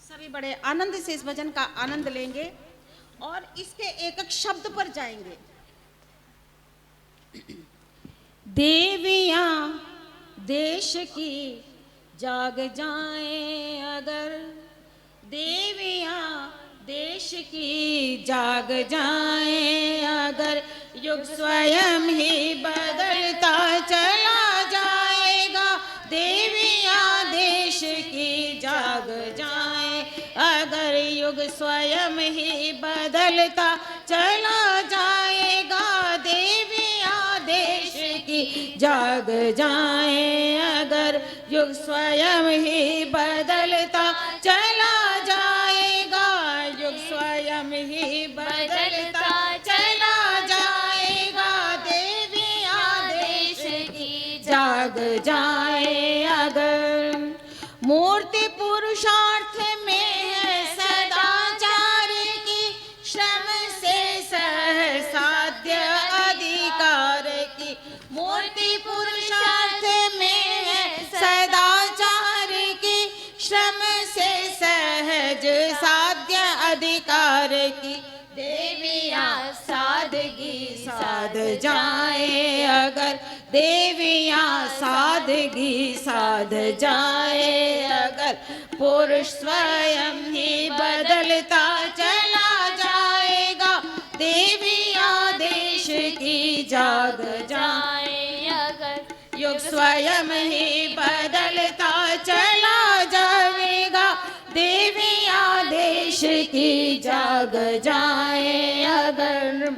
सभी बड़े आनंद से इस भजन का आनंद लेंगे और इसके एक एक शब्द पर जाएंगे। देवियां देश की जाग जाएं अगर, देवियां देश की जाग जाएं अगर, युग स्वयं ही बदलता चला जाएगा। देवियां देश की जाग जाएं अगर, युग स्वयं ही बदलता चला जाएगा। देवियां देश की जाग जाएं अगर, युग स्वयं ही बदलता चला जाएगा। युग स्वयं ही बदलता चला जाएगा। देवियां देश की जाग जाएं अगर, मूर्ति पुरुषार्थ में है सदाचार की, श्रम से सहसाध्य अधिकार की। मूर्ति पुरुषार्थ में है सदाचार की, श्रम से सहज साध्य अधिकार की। देवियां सादगी साध जाएं अगर, देवियां सादगी साध जाए अगर, पुरुष स्वयं ही बदलता चला जाएगा, देवियां देश की जाग जाए अगर, युग स्वयं ही बदलता चला जाएगा, देवियां देश की जाग जाए अगर।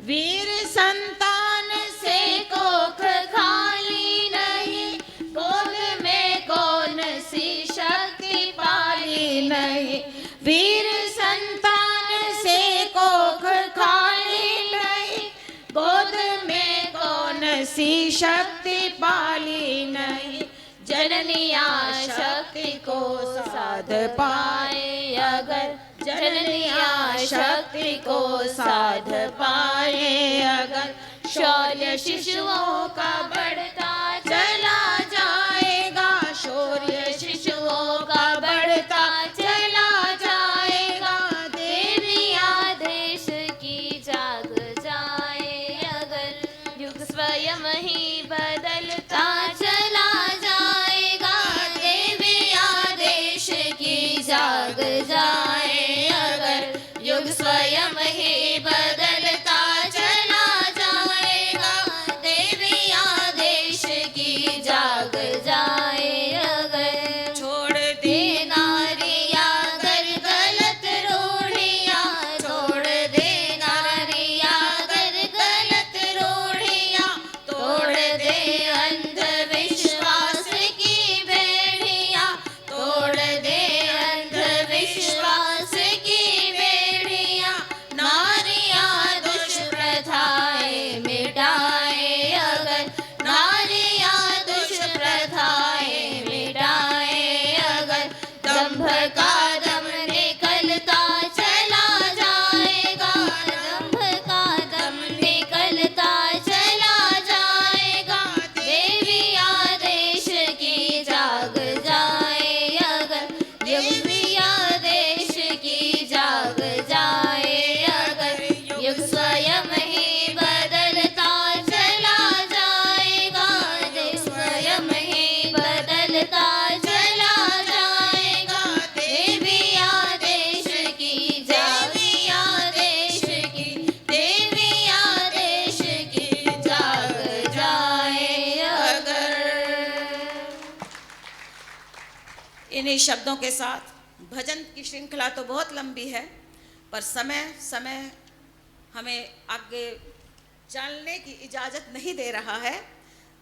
वीर संतान से कोख खाली नहीं, गोद में कौन सी शक्ति पाली नहीं, वीर संतान से कोख खाली नहीं, गोद में कौन सी शक्ति पाली नहीं, जननिया शक्ति को साध पाए अगर, जननिया शक्ति को साध पाए अगर, शौर्य शिशुओं का बढ़ता चला जाएगा, शौर्य शिशुओं का बढ़ता चला जाएगा, देवियां देश की जाग जाए अगर, युग स्वयं ही बदलता चला जाएगा, देवियां देश की जाग जाए अगर, युग स्वयं ही बदलता चला जाएगा, देवियां देश की जाग जाए अगर। छोड़ दे नारियां अगर गलत रूढ़ियां, छोड़ दे नारियां अगर गलत रूढ़ियां, तोड़ दे अंधविश्वास की बेड़ियां, तोड़ दे अंधविश्वास की बेड़ियां, नारियां दुष्प्रथाएं मिटाए अगर, नारियां दुष्प्रथाएं मिटाए अगर, दंभ का दम निकलता चला जाएगा, दंभ का दम निकलता चला जाएगा, देवियां देश की जाग जाए अगर, देवियां देश की जाग जाए अगर, युग स्वयं ही बदलता चला जाएगा, देश स्वयं ही बदलता चला जाएगा, देवियां देश की देवियां देश की देवियां देश की जाग जाए अगर। इन्हीं शब्दों के साथ भजन की श्रृंखला तो बहुत लंबी है, पर समय हमें आगे चलने की इजाज़त नहीं दे रहा है,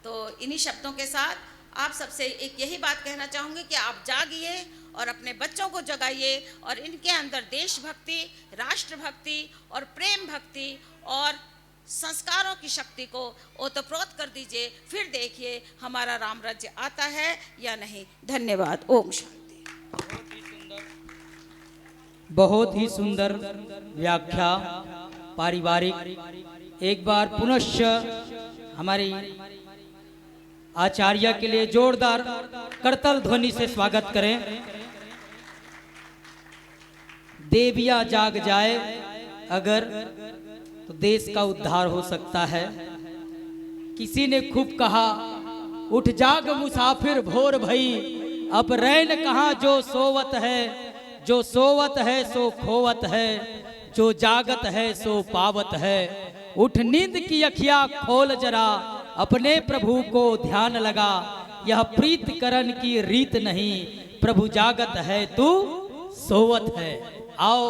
तो इन्हीं शब्दों के साथ आप सबसे एक यही बात कहना चाहूँगी कि आप जागिए और अपने बच्चों को जगाइए और इनके अंदर देशभक्ति, राष्ट्रभक्ति और प्रेम भक्ति और संस्कारों की शक्ति को ओतप्रोत कर दीजिए, फिर देखिए हमारा राम राज्य आता है या नहीं। धन्यवाद। ओम शांति। बहुत ही सुंदर व्याख्या पारिवारिक। एक बार पुनश्च हमारी आचार्य के लिए जोरदार करतल ध्वनि से स्वागत करें। देवियां जाग जाए अगर तो देश का उद्धार हो सकता है। किसी ने खूब कहा, उठ जाग मुसाफिर भोर भई, अब रैन कहाँ जो सोवत है, जो सोवत है सो खोवत है, जो जागत है सो पावत है। उठ नींद की अखियां खोल जरा, अपने प्रभु को ध्यान लगा, यह प्रीत करण की रीत नहीं, प्रभु जागत है तू सोवत है। आओ,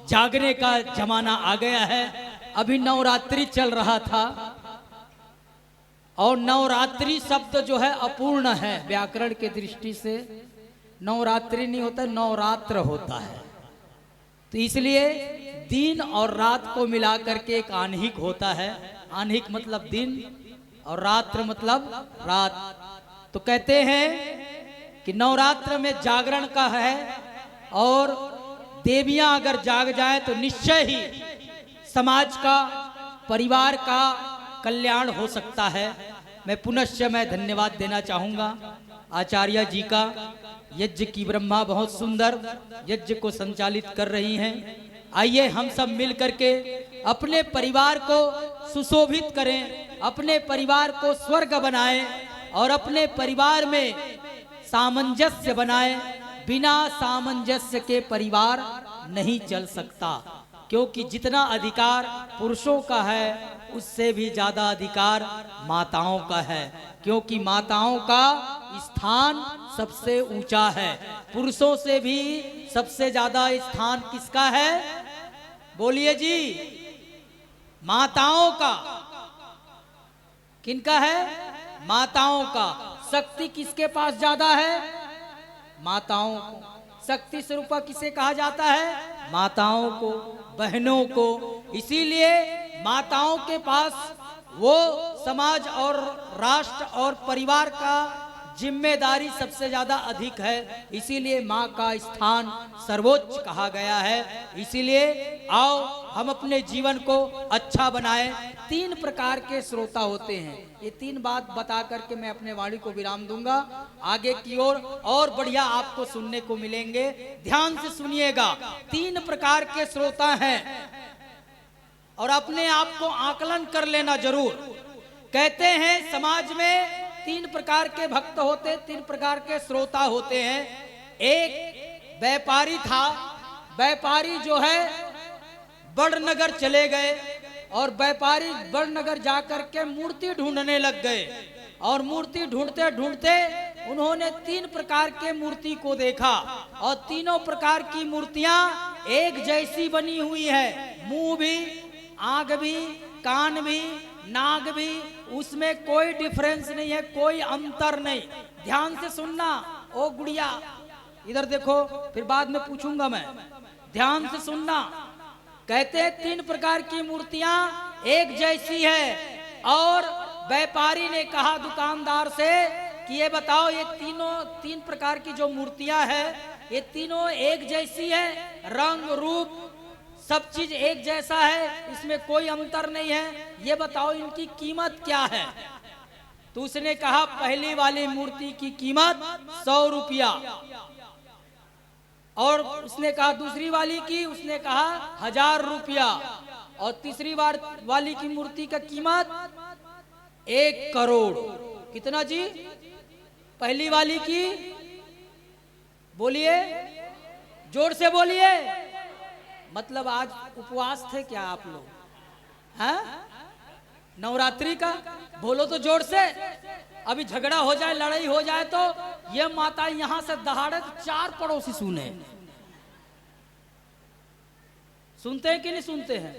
जागने का जमाना आ गया है। अभी नवरात्रि चल रहा था और नवरात्रि शब्द जो है अपूर्ण है व्याकरण के दृष्टि से। नवरात्रि नहीं होता, नवरात्र होता है। तो इसलिए दिन और रात को मिला करके एक आन्हिक होता है। आन्हिक मतलब दिन और रात्र मतलब रात। तो कहते हैं कि नवरात्र में जागरण का है और देवियां अगर जाग जाए तो निश्चय ही समाज का, परिवार का कल्याण हो सकता है। मैं पुनश्च धन्यवाद देना चाहूँगा आचार्य जी का। यज्ञ की ब्रह्मा बहुत सुंदर यज्ञ को संचालित कर रही हैं। आइए हम सब मिल करके अपने परिवार को सुशोभित करें, अपने परिवार को स्वर्ग बनाए और अपने परिवार में सामंजस्य बनाए। बिना सामंजस्य के परिवार नहीं चल सकता, क्योंकि जितना अधिकार पुरुषों का है उससे भी ज्यादा अधिकार माताओं का है, क्योंकि माताओं का स्थान सबसे ऊंचा है। पुरुषों से भी सबसे ज्यादा स्थान किसका है? बोलिए जी। माताओं का। किनका है? माताओं का। शक्ति किसके पास ज्यादा है? माताओं को। शक्ति स्वरूपा किसे कहा जाता है? माताओं को, बहनों को। इसीलिए माताओं के पास वो समाज और राष्ट्र और परिवार का जिम्मेदारी सबसे ज्यादा अधिक है। इसीलिए माँ का स्थान सर्वोच्च कहा गया है। इसीलिए आओ हम अपने जीवन को अच्छा बनाएं। 3 प्रकार के श्रोता होते हैं। ये 3 बात बता करके मैं अपने वाणी को विराम दूंगा। आगे की ओर और बढ़िया आपको सुनने को मिलेंगे। ध्यान से सुनिएगा। 3 प्रकार के श्रोता हैं और अपने आप को आकलन कर लेना जरूर। कहते हैं समाज में 3 प्रकार के भक्त होते, 3 प्रकार के श्रोता होते हैं। एक व्यापारी था। व्यापारी जो है बड़नगर चले गए और व्यापारी बड़नगर जाकर के मूर्ति ढूंढने लग गए और मूर्ति ढूंढते ढूंढते उन्होंने 3 प्रकार के मूर्ति को देखा और तीनों प्रकार की मूर्तियां एक जैसी बनी हुई है। मुंह भी, आंख भी, कान भी, नाक भी, उसमें कोई डिफरेंस नहीं है, कोई अंतर नहीं। ध्यान से सुनना। ओ गुड़िया इधर देखो, फिर बाद में पूछूंगा मैं। ध्यान से सुनना। कहते हैं 3 प्रकार की मूर्तियां एक जैसी है और व्यापारी ने कहा दुकानदार से कि ये बताओ ये 3 प्रकार की जो मूर्तियां है ये तीनों एक जैसी है, रंग रूप सब चीज एक जैसा है, इसमें कोई अंतर नहीं है, ये बताओ इनकी कीमत क्या है? तो उसने कहा पहली वाली मूर्ति की कीमत 100 रुपया। और उसने कहा दूसरी वाली की, उसने कहा 1000 रुपया। और तीसरी वाली की मूर्ति का कीमत 1 करोड़। कितना जी? पहली वाली की बोलिए, जोर से बोलिए। मतलब आज उपवास थे क्या आप लोग? हैं? नवरात्रि का बोलो तो जोर से। अभी झगड़ा हो जाए, लड़ाई हो जाए तो ये माता यहां से दहाड़े तो 4 पड़ोसी सुने। सुनते हैं कि नहीं सुनते हैं?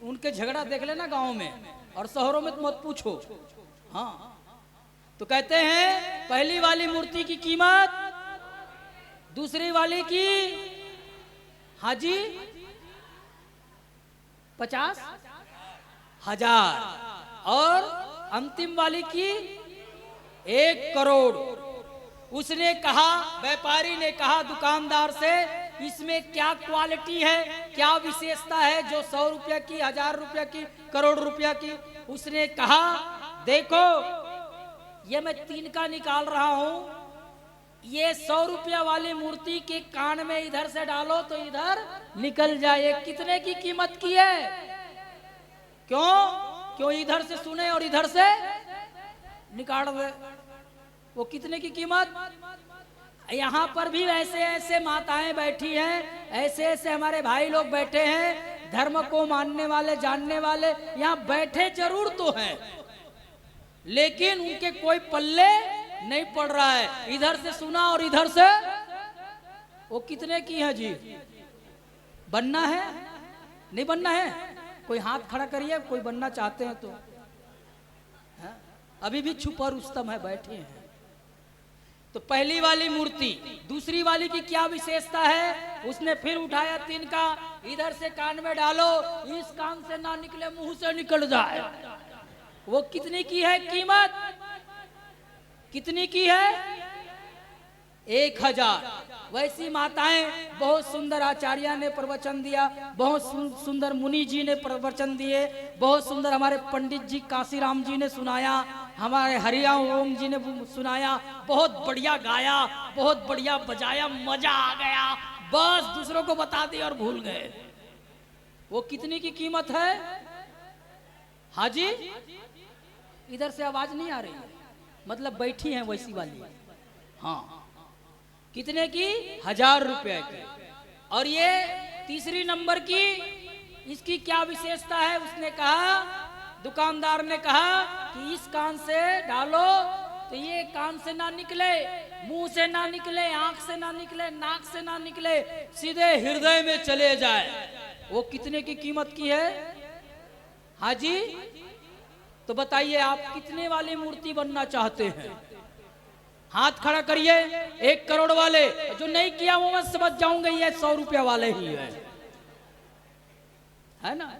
उनके झगड़ा देख लेना गांव में, और शहरों में तो मत पूछो। हाँ, तो कहते हैं पहली वाली मूर्ति की कीमत, दूसरी वाली की हाँ जी 50,000 और अंतिम वाली की 1 करोड़। उसने कहा, व्यापारी ने कहा दुकानदार से इसमें क्या क्वालिटी है, क्या विशेषता है जो 100 रुपया की, 1000 रुपया की, करोड़ रुपया की? उसने कहा देखो ये मैं 3 का निकाल रहा हूं, ये 100 रुपया वाली मूर्ति के कान में इधर से डालो तो इधर निकल जाए। कितने की कीमत की है? क्यों इधर से सुने और इधर से निकाल दे। वो कितने की कीमत? यहाँ पर भी ऐसे ऐसे माताएं बैठी हैं, ऐसे ऐसे हमारे भाई लोग बैठे हैं, धर्म को मानने वाले, जानने वाले यहाँ बैठे जरूर तो हैं, लेकिन उनके कोई पल्ले नहीं पड़ रहा है। इधर से सुना और इधर से वो कितने की है जी? बनना है? नहीं बनना है? कोई हाथ खड़ा करिए, कोई बनना चाहते हैं तो। है? अभी भी छुपा रुस्तम है, बैठे हैं। तो पहली वाली मूर्ति, दूसरी वाली की क्या विशेषता है? उसने फिर उठाया 3 का, इधर से कान में डालो, इस कान से ना निकले मुंह से निकल जाए। वो कितने की है कीमत? कितनी की है? 1000। वैसी माताएं बहुत सुंदर आचार्य ने प्रवचन दिया, बहुत सुंदर मुनि जी ने प्रवचन दिए, बहुत सुंदर हमारे पंडित जी काशीराम जी ने सुनाया, हमारे हरिराम ओम जी ने सुनाया, बहुत बढ़िया गाया, बहुत बढ़िया बजाया, मजा आ गया। बस दूसरों को बता दिया और भूल गए। वो कितनी की कीमत है? हाजी इधर से आवाज नहीं आ रही है, मतलब बैठी हैं वैसी वाली। हाँ, कितने की? 1000 रुपए की। और ये तीसरी नंबर की, इसकी क्या विशेषता है? उसने कहा, दुकानदार ने कहा कि इस कान से डालो तो ये कान से ना निकले, मुंह से ना निकले, आंख से ना निकले, नाक से ना निकले, सीधे हृदय में चले जाए। वो कितने की कीमत की है? हाँ जी, तो बताइए आप कितने वाली मूर्ति बनना चाहते हैं? हाथ खड़ा करिए। 1 करोड़ वाले, जो नहीं किया वो मैं समझ जाऊंगा ये 100 रुपया वाले ही है ना।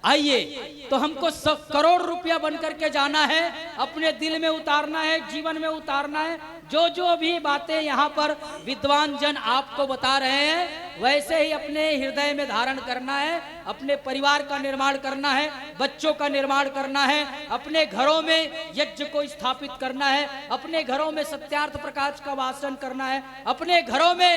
आइए, तो हमको 100 करोड़ रुपया बन करके जाना है, अपने दिल में उतारना है, जीवन में उतारना है। जो जो भी बातें यहाँ पर विद्वान जन आपको बता रहे हैं, वैसे ही अपने हृदय में धारण करना है। अपने परिवार का निर्माण करना है, बच्चों का निर्माण करना है, अपने घरों में यज्ञ को स्थापित करना है, अपने घरों में सत्यार्थ प्रकाश का वासन करना है, अपने घरों में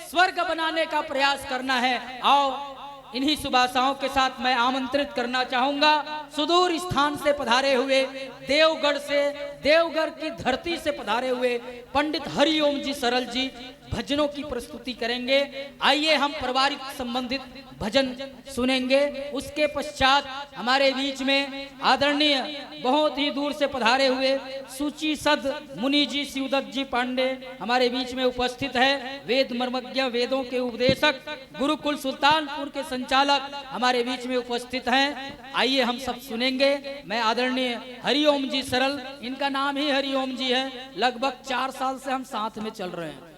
स्वर्ग बनाने का प्रयास करना है। आओ, इन्हीं शुभाशाओं के साथ मैं आमंत्रित करना चाहूंगा सुदूर स्थान से पधारे हुए, देवगढ़ से, देवगढ़ की धरती से पधारे हुए पंडित हरिओम जी सरल जी भजनों की प्रस्तुति करेंगे। आइए हम पारिवारिक संबंधित भजन सुनेंगे। उसके पश्चात हमारे बीच में आदरणीय बहुत ही दूर से पधारे हुए सूची सद मुनि जी शिवदत्त जी पांडे हमारे बीच में उपस्थित है। वेद मर्मज्ञ, वेदों के उपदेशक, गुरुकुल सुल्तानपुर के संचालक हमारे बीच में उपस्थित हैं। आइए हम सब सुनेंगे। मैं आदरणीय हरिओम जी सरल, इनका नाम ही हरिओम जी है। लगभग 4 साल से हम साथ में चल रहे हैं।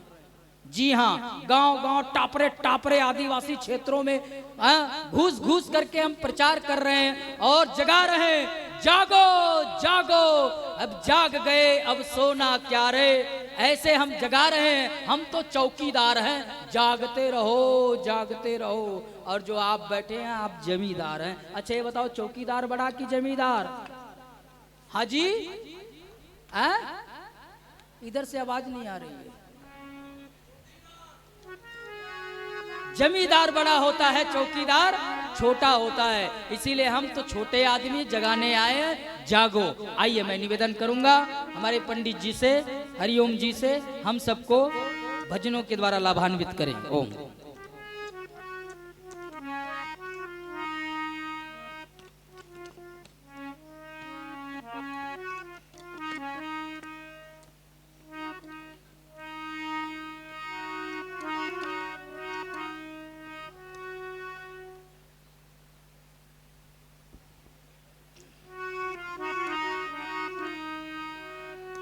जी हाँ, गांव गांव, टापरे टापरे आदिवासी क्षेत्रों में घूस घूस करके हम प्रचार कर रहे हैं और जगा रहे हैं, जागो जागो, अब जाग गए, अब सोना क्या रे। ऐसे हम जगा रहे हैं। हम तो चौकीदार हैं, जागते रहो जागते रहो। और जो आप बैठे हैं, आप जमींदार हैं। अच्छा ये बताओ, चौकीदार बड़ा कि जमींदार? हाँ जी, इधर से आवाज नहीं आ रही है। जमींदार बड़ा होता है, चौकीदार छोटा होता है। इसीलिए हम तो छोटे आदमी जगाने आए हैं, जागो। आइए मैं निवेदन करूंगा हमारे पंडित जी से, हरिओम जी से, हम सबको भजनों के द्वारा लाभान्वित करें। ओम।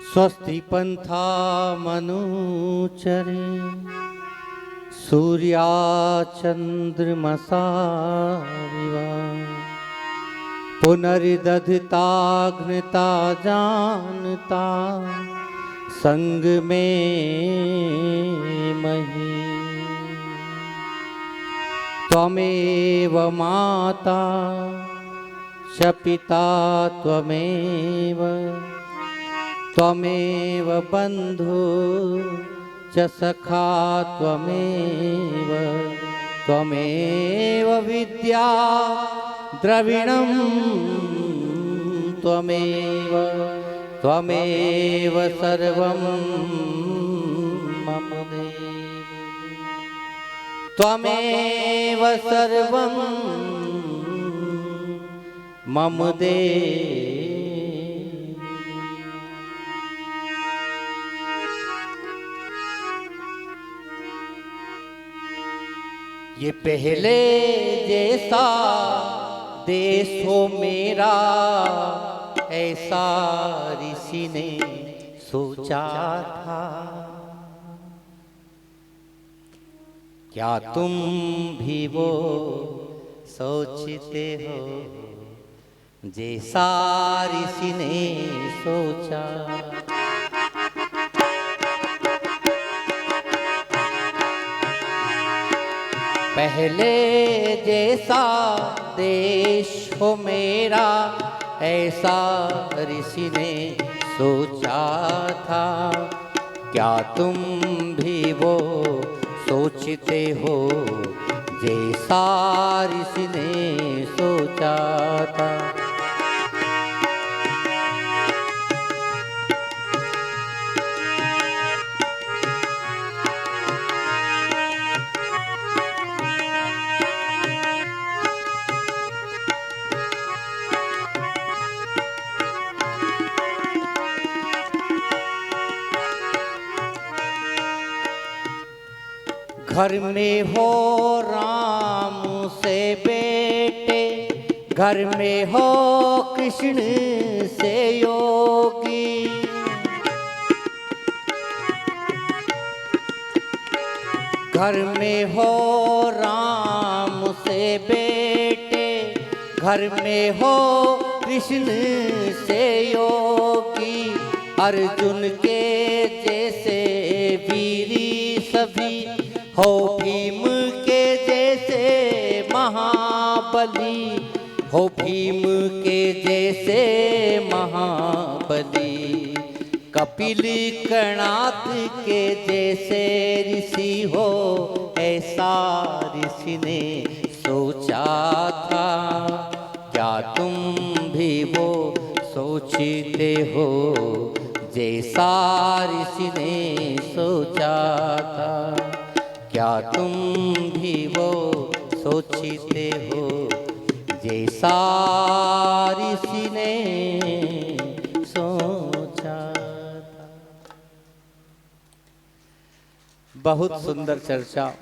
स्वस्ति पंथा मनुचरे सूर्या चंद्रमसा विवा पुनर्दधिताग्निता जानता संग में मही त्वमेव माता च पिता त्वमेव त्वमेव बंधु च सखा त्वमेव त्वमेव विद्या द्रविणं त्वमेव त्वमेव सर्वं मम देव त्वमेव सर्वं मम देव। ये पहले जैसा देश हो मेरा, ऐसा ऋषि ने सोचा था। क्या तुम भी वो सोचते हो जैसा ऋषि ने सोचा? पहले जैसा देश हो मेरा, ऐसा ऋषि ने सोचा था। क्या तुम भी वो सोचते हो जैसा ऋषि ने सोचा था? घर में हो राम से बेटे, घर में हो कृष्ण से योगी। घर में हो राम से बेटे, घर में हो कृष्ण से योगी। अर्जुन के जैसे वीरी सभी, हो भीम के जैसे महाबली, हो भीम के जैसे महाबली। कपिल कणाद के जैसे ऋषि हो, ऐसा ऋषि ने सोचा था। क्या तुम भी वो सोचते हो जैसा ऋषि ने सोचा था? क्या तुम भी वो सोचते हो जैसा ऋषि ने सोचा था? बहुत सुंदर चर्चा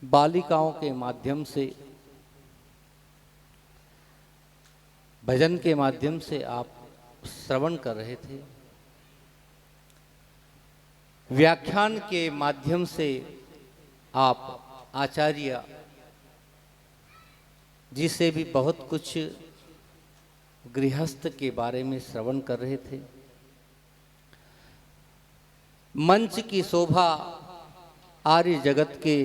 बालिकाओं के माध्यम से, भजन के माध्यम से आप श्रवण कर रहे थे। व्याख्यान के माध्यम से आप आचार्य जी से भी बहुत कुछ गृहस्थ के बारे में श्रवण कर रहे थे। मंच की शोभा आर्य जगत के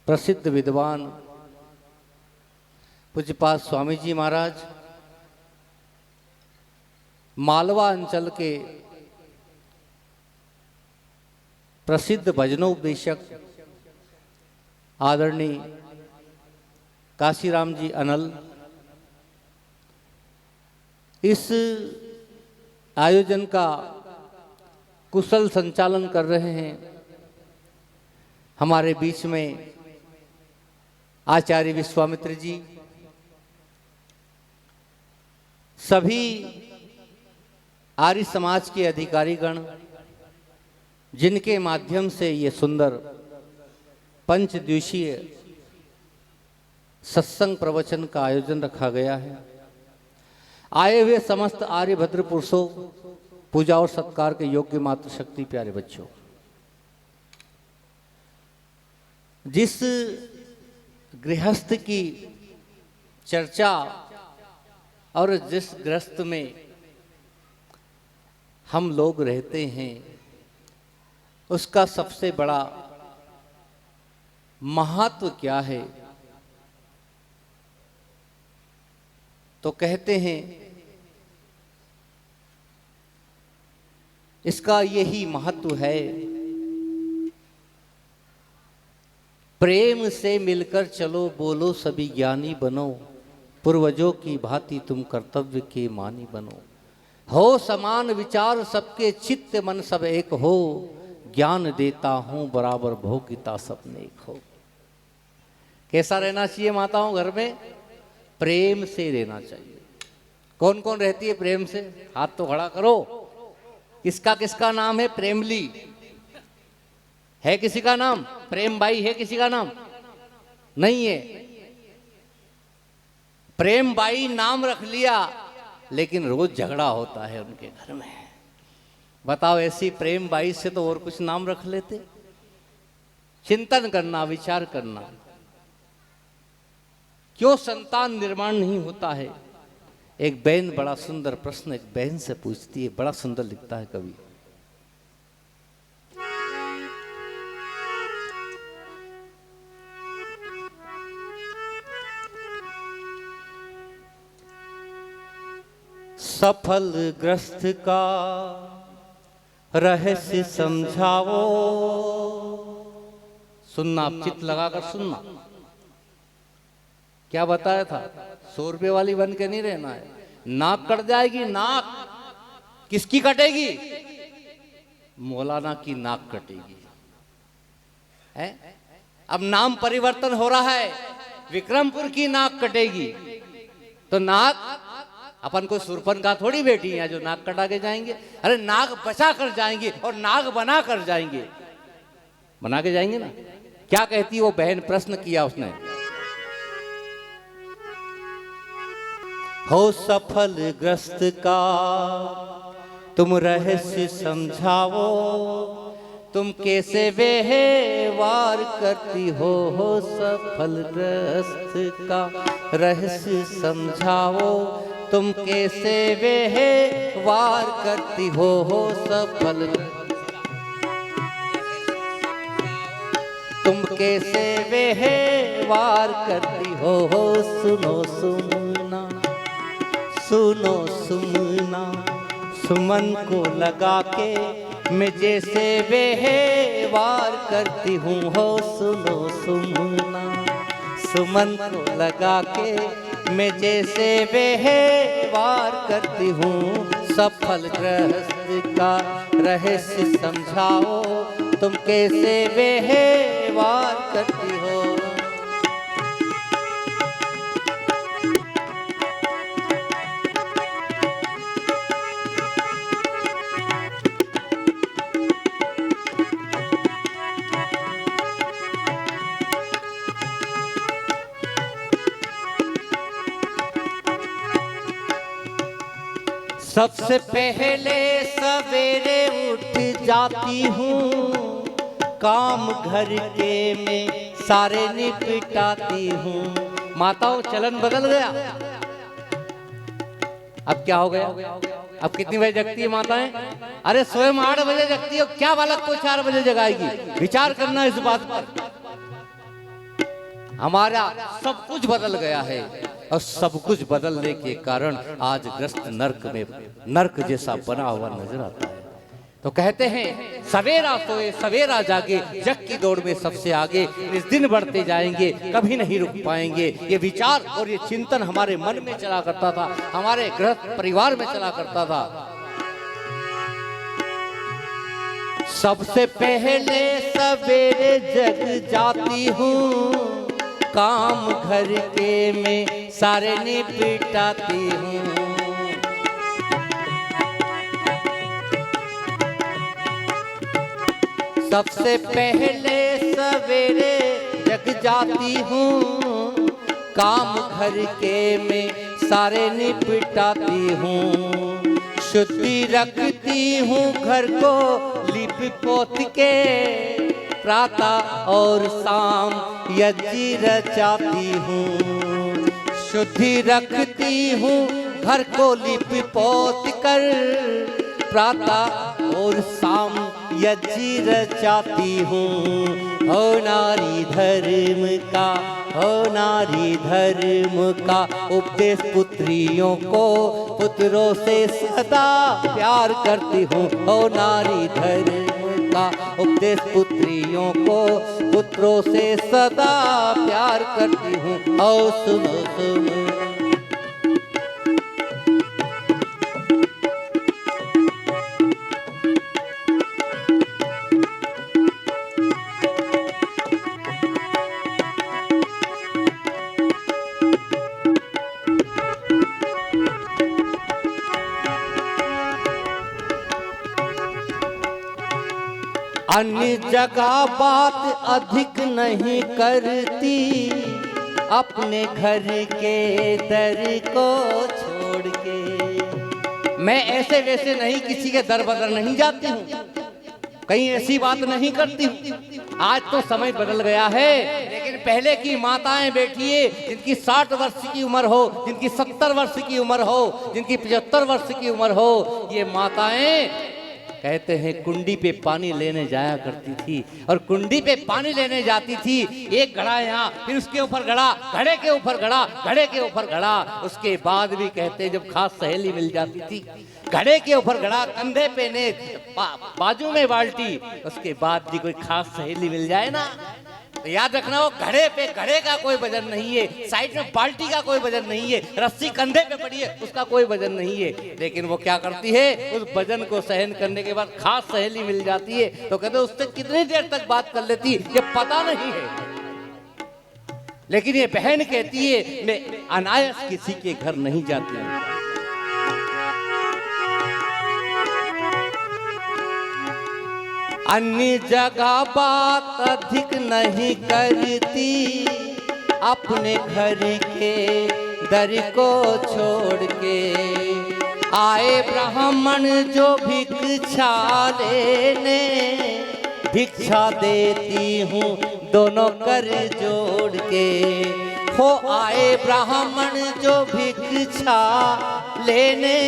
प्रसिद्ध विद्वान पूज्यपाद स्वामी जी महाराज, मालवा अंचल के प्रसिद्ध भजनोपदेशक आदरणीय काशीराम जी अनल, इस आयोजन का कुशल संचालन कर रहे हैं। हमारे बीच में आचार्य विश्वामित्र जी, सभी आर्य समाज के अधिकारीगण, जिनके माध्यम से ये सुंदर पंचदिवसीय सत्संग प्रवचन का आयोजन रखा गया है। आए हुए समस्त आर्यभद्र पुरुषों, पूजा और सत्कार के योग्य मातृशक्ति प्यारे बच्चों, जिस गृहस्थ की चर्चा और जिस गृहस्थ में हम लोग रहते हैं, उसका सबसे बड़ा महत्व क्या है? तो कहते हैं इसका यही महत्व है, प्रेम से मिलकर चलो, बोलो सभी ज्ञानी बनो, पूर्वजों की भांति तुम कर्तव्य के मानी बनो। हो समान विचार सबके, चित्त मन सब एक हो, ज्ञान देता हूं बराबर भोगिता सब नेक हो। कैसा रहना चाहिए माताओं घर में? प्रेम से रहना चाहिए। कौन कौन रहती है प्रेम से? हाथ तो खड़ा करो। किसका किसका नाम है प्रेमली? है किसी का नाम? प्रेम बाई है किसी का नाम? नहीं है। प्रेम बाई नाम रख लिया, लेकिन रोज झगड़ा होता है उनके घर में। बताओ, ऐसी प्रेम बाई से तो और कुछ नाम रख लेते। चिंतन करना, विचार करना, क्यों संतान निर्माण नहीं होता है? एक बहन बड़ा सुंदर प्रश्न एक बहन से पूछती है, बड़ा सुंदर लिखता है कवि। सफल ग्रस्त का रहस्य समझाओ। सुनना, आप चित्त लगाकर सुनना। क्या बताया था? 100 रुपये वाली बन के नहीं रहना है। नाक कट जाएगी। नाक किसकी कटेगी? मौलाना की नाक कटेगी। है? अब नाम परिवर्तन हो रहा है, विक्रमपुर की नाक कटेगी। तो नाक अपन कोई सुरपन का थोड़ी बेटी हैं जो नाक कटा के जाएंगे। अरे नाक बचा कर जाएंगे और नाक बना कर जाएंगे, बना के जाएंगे ना। क्या कहती वो बहन, प्रश्न किया उसने, हो सफल ग्रस्त का तुम रहस्य समझाओ, तुम कैसे व्यवहार करती हो सफल ग्रस्त का रहस्य समझाओ, तुम कैसे व्यवहार करती हो सफल, तुम कैसे व्यवहार करती हो सुनो सुनना, सुनो सुनना, सुमन को लगा के मैं जैसे व्यवहार करती हूँ हो सुनो सुनना, सुमन को लगा के मैं जैसे व्यवहार करती हूँ, सफल गृहस्थ का रहस्य समझाओ, तुम कैसे व्यवहार करती हो। सबसे पहले सवेरे उठ जाती हूँ, काम घर के में सारे निपटाती हूँ। माताओं चलन बदल गया, अब क्या हो गया, अब कितनी बजे जगती है माताएं? अरे स्वयं 8 बजे जगती है, क्या बालक को 4 बजे जगाएगी? विचार करना इस बात पर। हमारा सब कुछ बदल गया है और सब कुछ बदलने के कारण आज ग्रस्त नर्क में नर्क जैसा बना हुआ नजर आता है। तो कहते हैं सवेरा सोए सवेरा जागे, जग की दौड़ में सबसे आगे, इस दिन बढ़ते जाएंगे कभी नहीं रुक पाएंगे। ये विचार और ये चिंतन हमारे मन में चला करता था, हमारे गृहस्थ परिवार में चला करता था। सबसे पहले सवेरे जग जाती हूँ, काम घर के में सारे निपटाती हूँ। सबसे पहले सवेरे जग जाती हूँ, काम घर के में सारे निपटाती हूँ। शुद्धि रखती हूँ घर को लिप पोत के, प्रातः और शाम यज्ञ रचाती हूँ। शुद्धि रखती हूँ घर को लिप पोत कर, प्रातः और शाम यज्ञ रचाती हूँ। हो नारी धर्म का, हो नारी धर्म का उपदेश पुत्रियों को, पुत्रों से सदा प्यार करती हूँ। हो नारी धर्म का उपदेश पुत्रियों को, पुत्रों से सदा प्यार करती हूँ। आओ सुनो सुनो, अन्य जगह बात अधिक नहीं करती, अपने घर के दर को छोड़ के। मैं ऐसे वैसे नहीं किसी के दर बदर नहीं जाती हूँ, कहीं ऐसी बात नहीं करती हूँ। आज तो समय बदल गया है, लेकिन पहले की माताएं बैठिए, जिनकी 60 वर्ष की उम्र हो, जिनकी 70 वर्ष की उम्र हो, जिनकी 75 वर्ष की उम्र हो, ये माताएं कहते हैं कुंडी पे पानी लेने जाया करती थी। और कुंडी पे पानी लेने जाती थी, एक घड़ा यहाँ, फिर उसके ऊपर घड़ा, घड़े के ऊपर घड़ा, घड़े के ऊपर घड़ा। उसके बाद भी कहते जब खास सहेली मिल जाती थी, घड़े के ऊपर घड़ा, कंधे पे ने, बाजू में बाल्टी, उसके बाद भी कोई खास सहेली मिल जाए ना, तो याद रखना वो घड़े पे घड़े का कोई वजन नहीं है, साइड में बाल्टी का कोई वजन नहीं है, रस्सी कंधे पे पड़ी है उसका कोई वजन नहीं है। लेकिन वो क्या करती है, उस वजन को सहन करने के बाद खास सहेली मिल जाती है, तो कहते उससे कितनी देर तक बात कर लेती ये पता नहीं है। लेकिन ये बहन कहती है मैं अनायास किसी के घर नहीं जाती, अन्य जगह बात अधिक नहीं करती, अपने घर के दर को छोड़ के आए ब्राह्मण जो भिक्षा लेने, भिक्षा देती हूँ दोनों कर जोड़ के। हो आए ब्राह्मण जो भिक्षा लेने,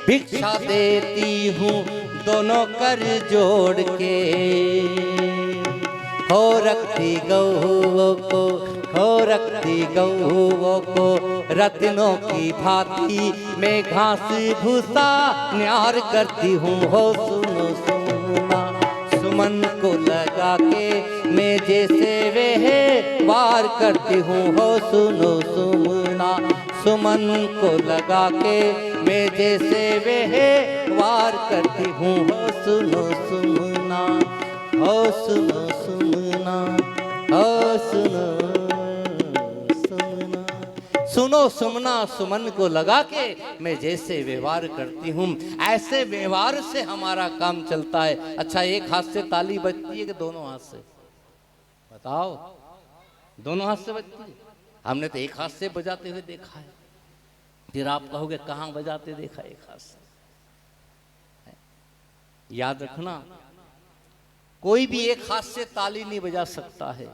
भिक्षा देती हूँ दोनों कर जोड़ के। हो रखती गौओं को, हो रखती गौओं को रत्नों की भांति, मैं घास भूसा न्यार करती हूँ। हो सुनो सुना सुमन को लगा के, मैं जैसे वह वार करती हूँ। हो सुनो सुना सुमन को लगा के, मैं जैसे वह वार करती हूँ। हो सुनो सुमना, हो सुनो सुमना, हो सुनो सुमना। सुनो सुमना सुमन को लगा के, मैं जैसे व्यवहार करती हूँ। ऐसे व्यवहार से हमारा काम चलता है। अच्छा, एक हाथ से ताली बजती है कि दोनों हाथ से? बताओ, दोनों हाथ से बजती है? हमने तो एक हाथ से बजाते हुए देखा है। फिर आप कहोगे कहाँ बजाते देखा? एक हाथ से। याद रखना, कोई भी एक हाथ से ताली नहीं बजा सकता है,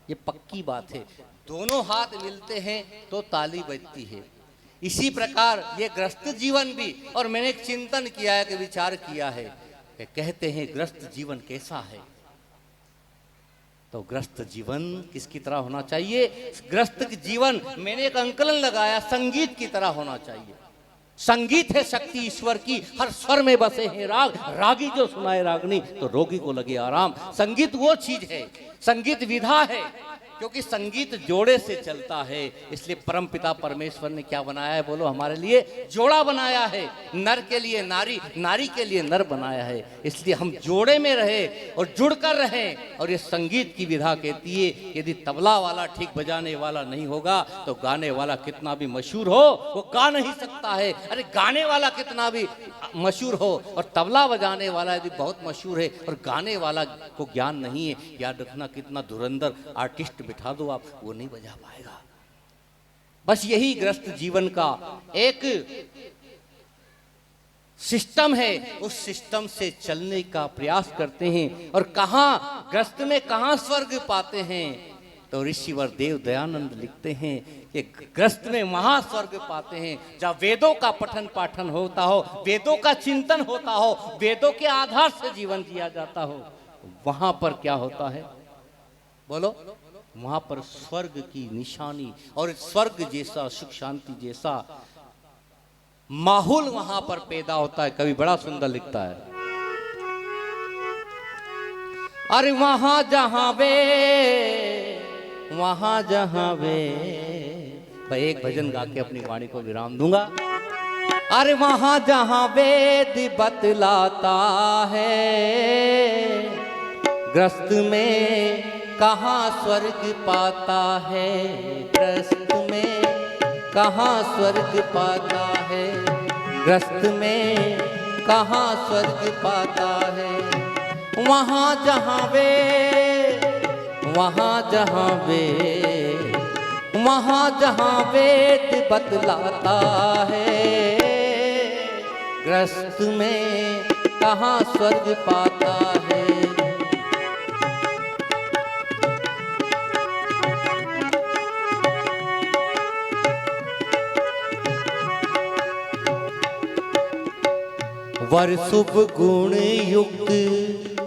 ये पक्की बात है। दोनों हाथ मिलते हैं तो ताली बजती है। इसी प्रकार ये ग्रस्त जीवन भी, और मैंने एक चिंतन किया है कि विचार किया है कि कहते हैं ग्रस्त जीवन कैसा है, तो ग्रस्त जीवन किसकी तरह होना चाहिए? ग्रस्त जीवन मैंने एक अंकलन लगाया, संगीत की तरह होना चाहिए। संगीत है शक्ति ईश्वर की, हर स्वर में बसे हैं राग, रागी जो सुनाए रागनी तो रोगी को लगे आराम। संगीत वो चीज है, संगीत विधा है, क्योंकि संगीत जोड़े से चलता है। इसलिए परम पिता परमेश्वर ने क्या बनाया है बोलो? हमारे लिए जोड़ा बनाया है। नर के लिए नारी, नारी के लिए नर बनाया है। इसलिए हम जोड़े में रहे और जुड़कर रहें। और ये संगीत की विधा कहती है, यदि तबला वाला ठीक बजाने वाला नहीं होगा तो गाने वाला कितना भी मशहूर हो वो गा नहीं सकता है। अरे गाने वाला कितना भी मशहूर हो और तबला बजाने वाला यदि बहुत मशहूर है और गाने वाला को ज्ञान नहीं है, याद रखना कितना धुरंधर आर्टिस्ट बिठा दो आप, वो नहीं बजा पाएगा। बस यही ग्रस्त जीवन का एक सिस्टम है, उस सिस्टम से चलने का प्रयास करते हैं। और कहां ग्रस्त में कहां स्वर्ग पाते हैं, तो ऋषिवर देव दयानंद लिखते हैं कि ग्रस्त में महास्वर्ग पाते हैं, जहाँ वेदों का पठन पाठन होता हो, वेदों का चिंतन होता हो, वेदों के आधार से जीवन जिया जाता हो। वहां पर क्या होता है बोलो? वहां पर स्वर्ग की निशानी और स्वर्ग जैसा सुख शांति जैसा माहौल वहां पर पैदा होता है। कवि बड़ा सुंदर लिखता है, अरे वहां जहां वे, वहां जहां वे। मैं एक भजन गा के अपनी वाणी को विराम दूंगा। अरे वहां जहां वेद बतलाता है, ग्रस्त में कहाँ स्वर्ग पाता है, ग्रस्त में कहाँ स्वर्ग पाता है, ग्रस्त में कहाँ स्वर्ग पाता है। वहाँ जहाँ वे, वहाँ जहाँ वे, वहाँ जहाँ वेद बतलाता है, ग्रस्त में कहाँ स्वर्ग पाता है। वर शुभ गुण युक्त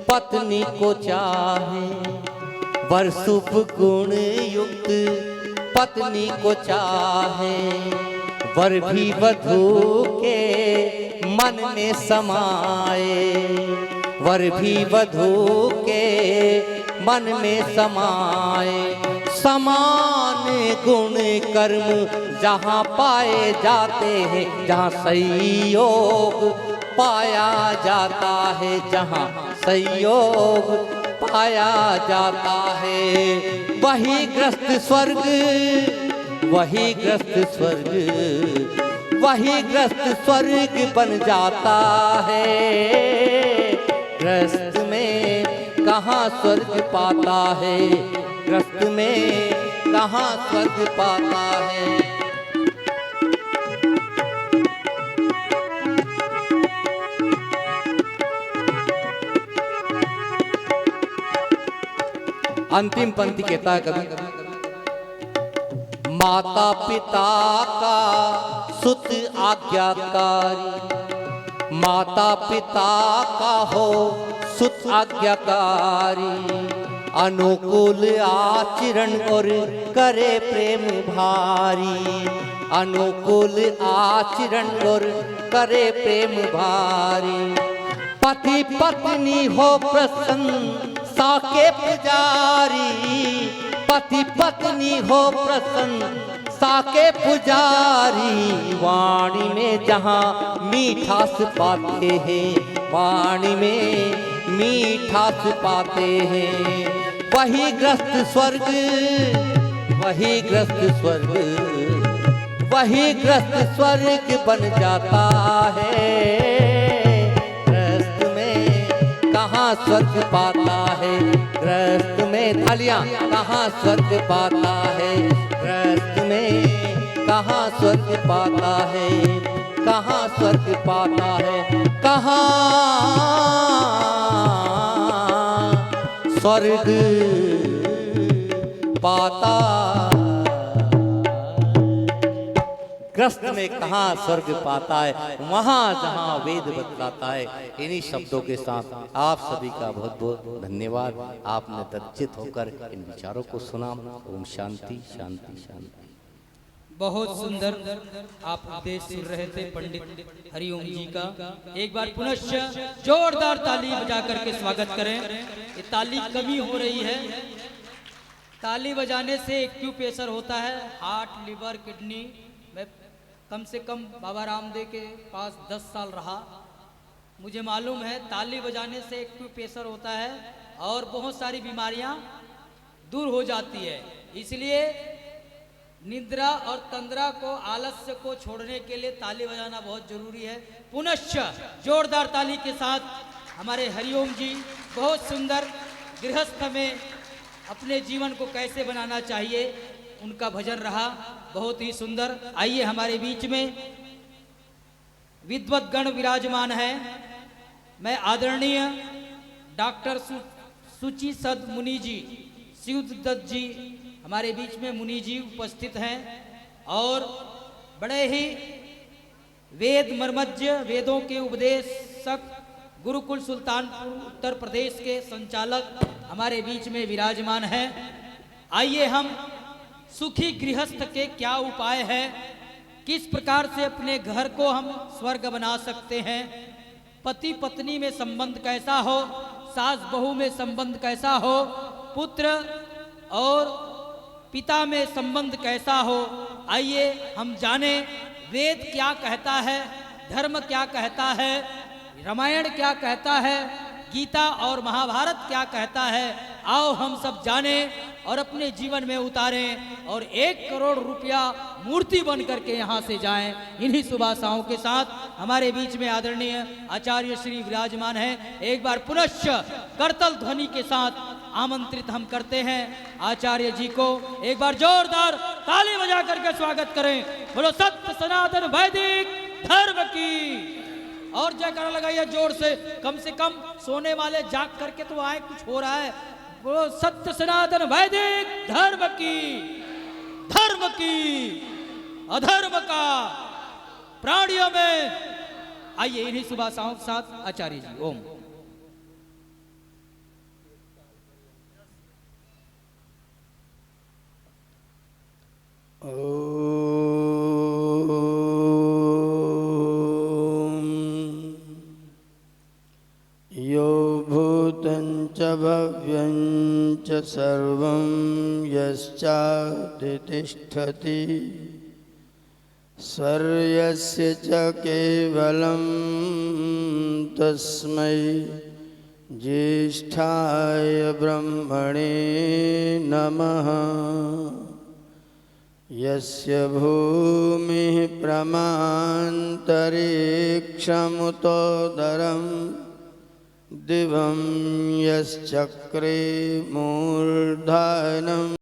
पत्नी को चाहे, वर शुभ गुण युक्त पत्नी को चाहे, वर भी वधू के मन में समाए, वर भी वधू के मन में समाए। समान गुण कर्म जहाँ पाए जाते हैं, जहाँ संयोग पाया जाता है, जहाँ संयोग पाया जाता है, वही ग्रस्त स्वर्ग, वही ग्रस्त स्वर्ग, वही ग्रस्त स्वर्ग बन जाता है। ग्रस्त में कहाँ स्वर्ग पाता है, ग्रस्त में कहाँ स्वर्ग पाता है। अंतिम पंक्ति कहता है कभी, माता पिता का सुत आज्ञाकारी, माता पिता का हो सुत आज्ञाकारी, अनुकूल आचरण और करे प्रेम भारी, अनुकूल आचरण और करे प्रेम भारी। पति पत्नी हो प्रसन्न साके पुजारी, पति पत्नी हो प्रसन्न साके पुजारी। वाणी में जहाँ मीठास पाते हैं, वाणी में मीठास पाते हैं, वही ग्रस्त स्वर्ग, वही ग्रस्त स्वर्ग, वही ग्रस्त स्वर्ग बन जाता है। कहाँ स्वर्ग पाता है, ग्रस्त में थालियां कहाँ स्वर्ग पाता है, ग्रस्त में कहाँ स्वर्ग पाता है, कहाँ स्वर्ग पाता है, कहाँ स्वर्ग पाता। ग्रस्त में कहाँ स्वर्ग पाता है, वहाँ जहाँ वेद बतलाता है। इन्हीं शब्दों के साथ आप सभी का बहुत बहुत धन्यवाद। आपने दर्जित होकर इन विचारों को सुना। ओम शांति शांति शांति। बहुत सुंदर आप उपदेश सुन रहे थे पंडित हरिओम जी का। एक बार पुनश्च जोरदार ताली बजा करके स्वागत करें। ये ताली कमी हो रही है। ताली बजाने से एक्यूप्रेशर होता है, हार्ट लिवर किडनी। मैं कम से कम बाबा रामदेव के पास 10 साल रहा, मुझे मालूम है ताली बजाने से एक्यूप्रेशर होता है और बहुत सारी बीमारियां दूर हो जाती है। इसलिए निद्रा और तंद्रा को, आलस्य को छोड़ने के लिए ताली बजाना बहुत जरूरी है। पुनश्च जोरदार ताली के साथ हमारे हरिओम जी बहुत सुंदर गृहस्थ में अपने जीवन को कैसे बनाना चाहिए उनका भजन रहा, बहुत ही सुंदर। आइए हमारे बीच में विद्वत गण विराजमान है। मैं आदरणीय डॉक्टर सुचि सद मुनि जी, शिवदत्त जी हमारे बीच में मुनि जी उपस्थित हैं और बड़े ही वेद मर्मज्ञ, वेदों के उपदेशक, गुरुकुल सुल्तानपुर उत्तर प्रदेश के संचालक हमारे बीच में विराजमान हैं। आइए हम सुखी गृहस्थ के क्या उपाय है, किस प्रकार से अपने घर को हम स्वर्ग बना सकते हैं, पति पत्नी में संबंध कैसा हो, सास बहू में संबंध कैसा हो, पुत्र और पिता में संबंध कैसा हो, आइए हम जाने वेद क्या कहता है, धर्म क्या कहता है, रामायण क्या कहता है, गीता और महाभारत क्या कहता है। आओ हम सब जाने और अपने जीवन में उतारें और 1 करोड़ रुपया मूर्ति बन करके यहाँ से जाएं। इन्हीं शुभ आशाओं के साथ हमारे बीच में आदरणीय आचार्य श्री विराजमान हैं। एक बार पुनश्च करतल ध्वनि के साथ आमंत्रित हम करते हैं आचार्य जी को। एक बार जोरदार ताली बजा करके स्वागत करें। बोलो सत्य सनातन वैदिक धर्म की। और जयकारा लगाइए जोर से कम सोने वाले जाग करके तो आए, कुछ हो रहा है। वो सत्य सनातन वैदिक धर्म की अधर्म का प्राणियों में। आइए इन्हीं शुभ आशाओं के साथ आचार्य जी। ओम। यो भूतं च भव्यं च सर्वं यश्चादितिष्ठति सर्वस्य च केवलं तस्मै ज्येष्ठाय ब्रह्मणे नमः। यस्य भूमिः प्रमान्तरिक्षमुतोदरं दिवं यश्चक्रे मूर्धनं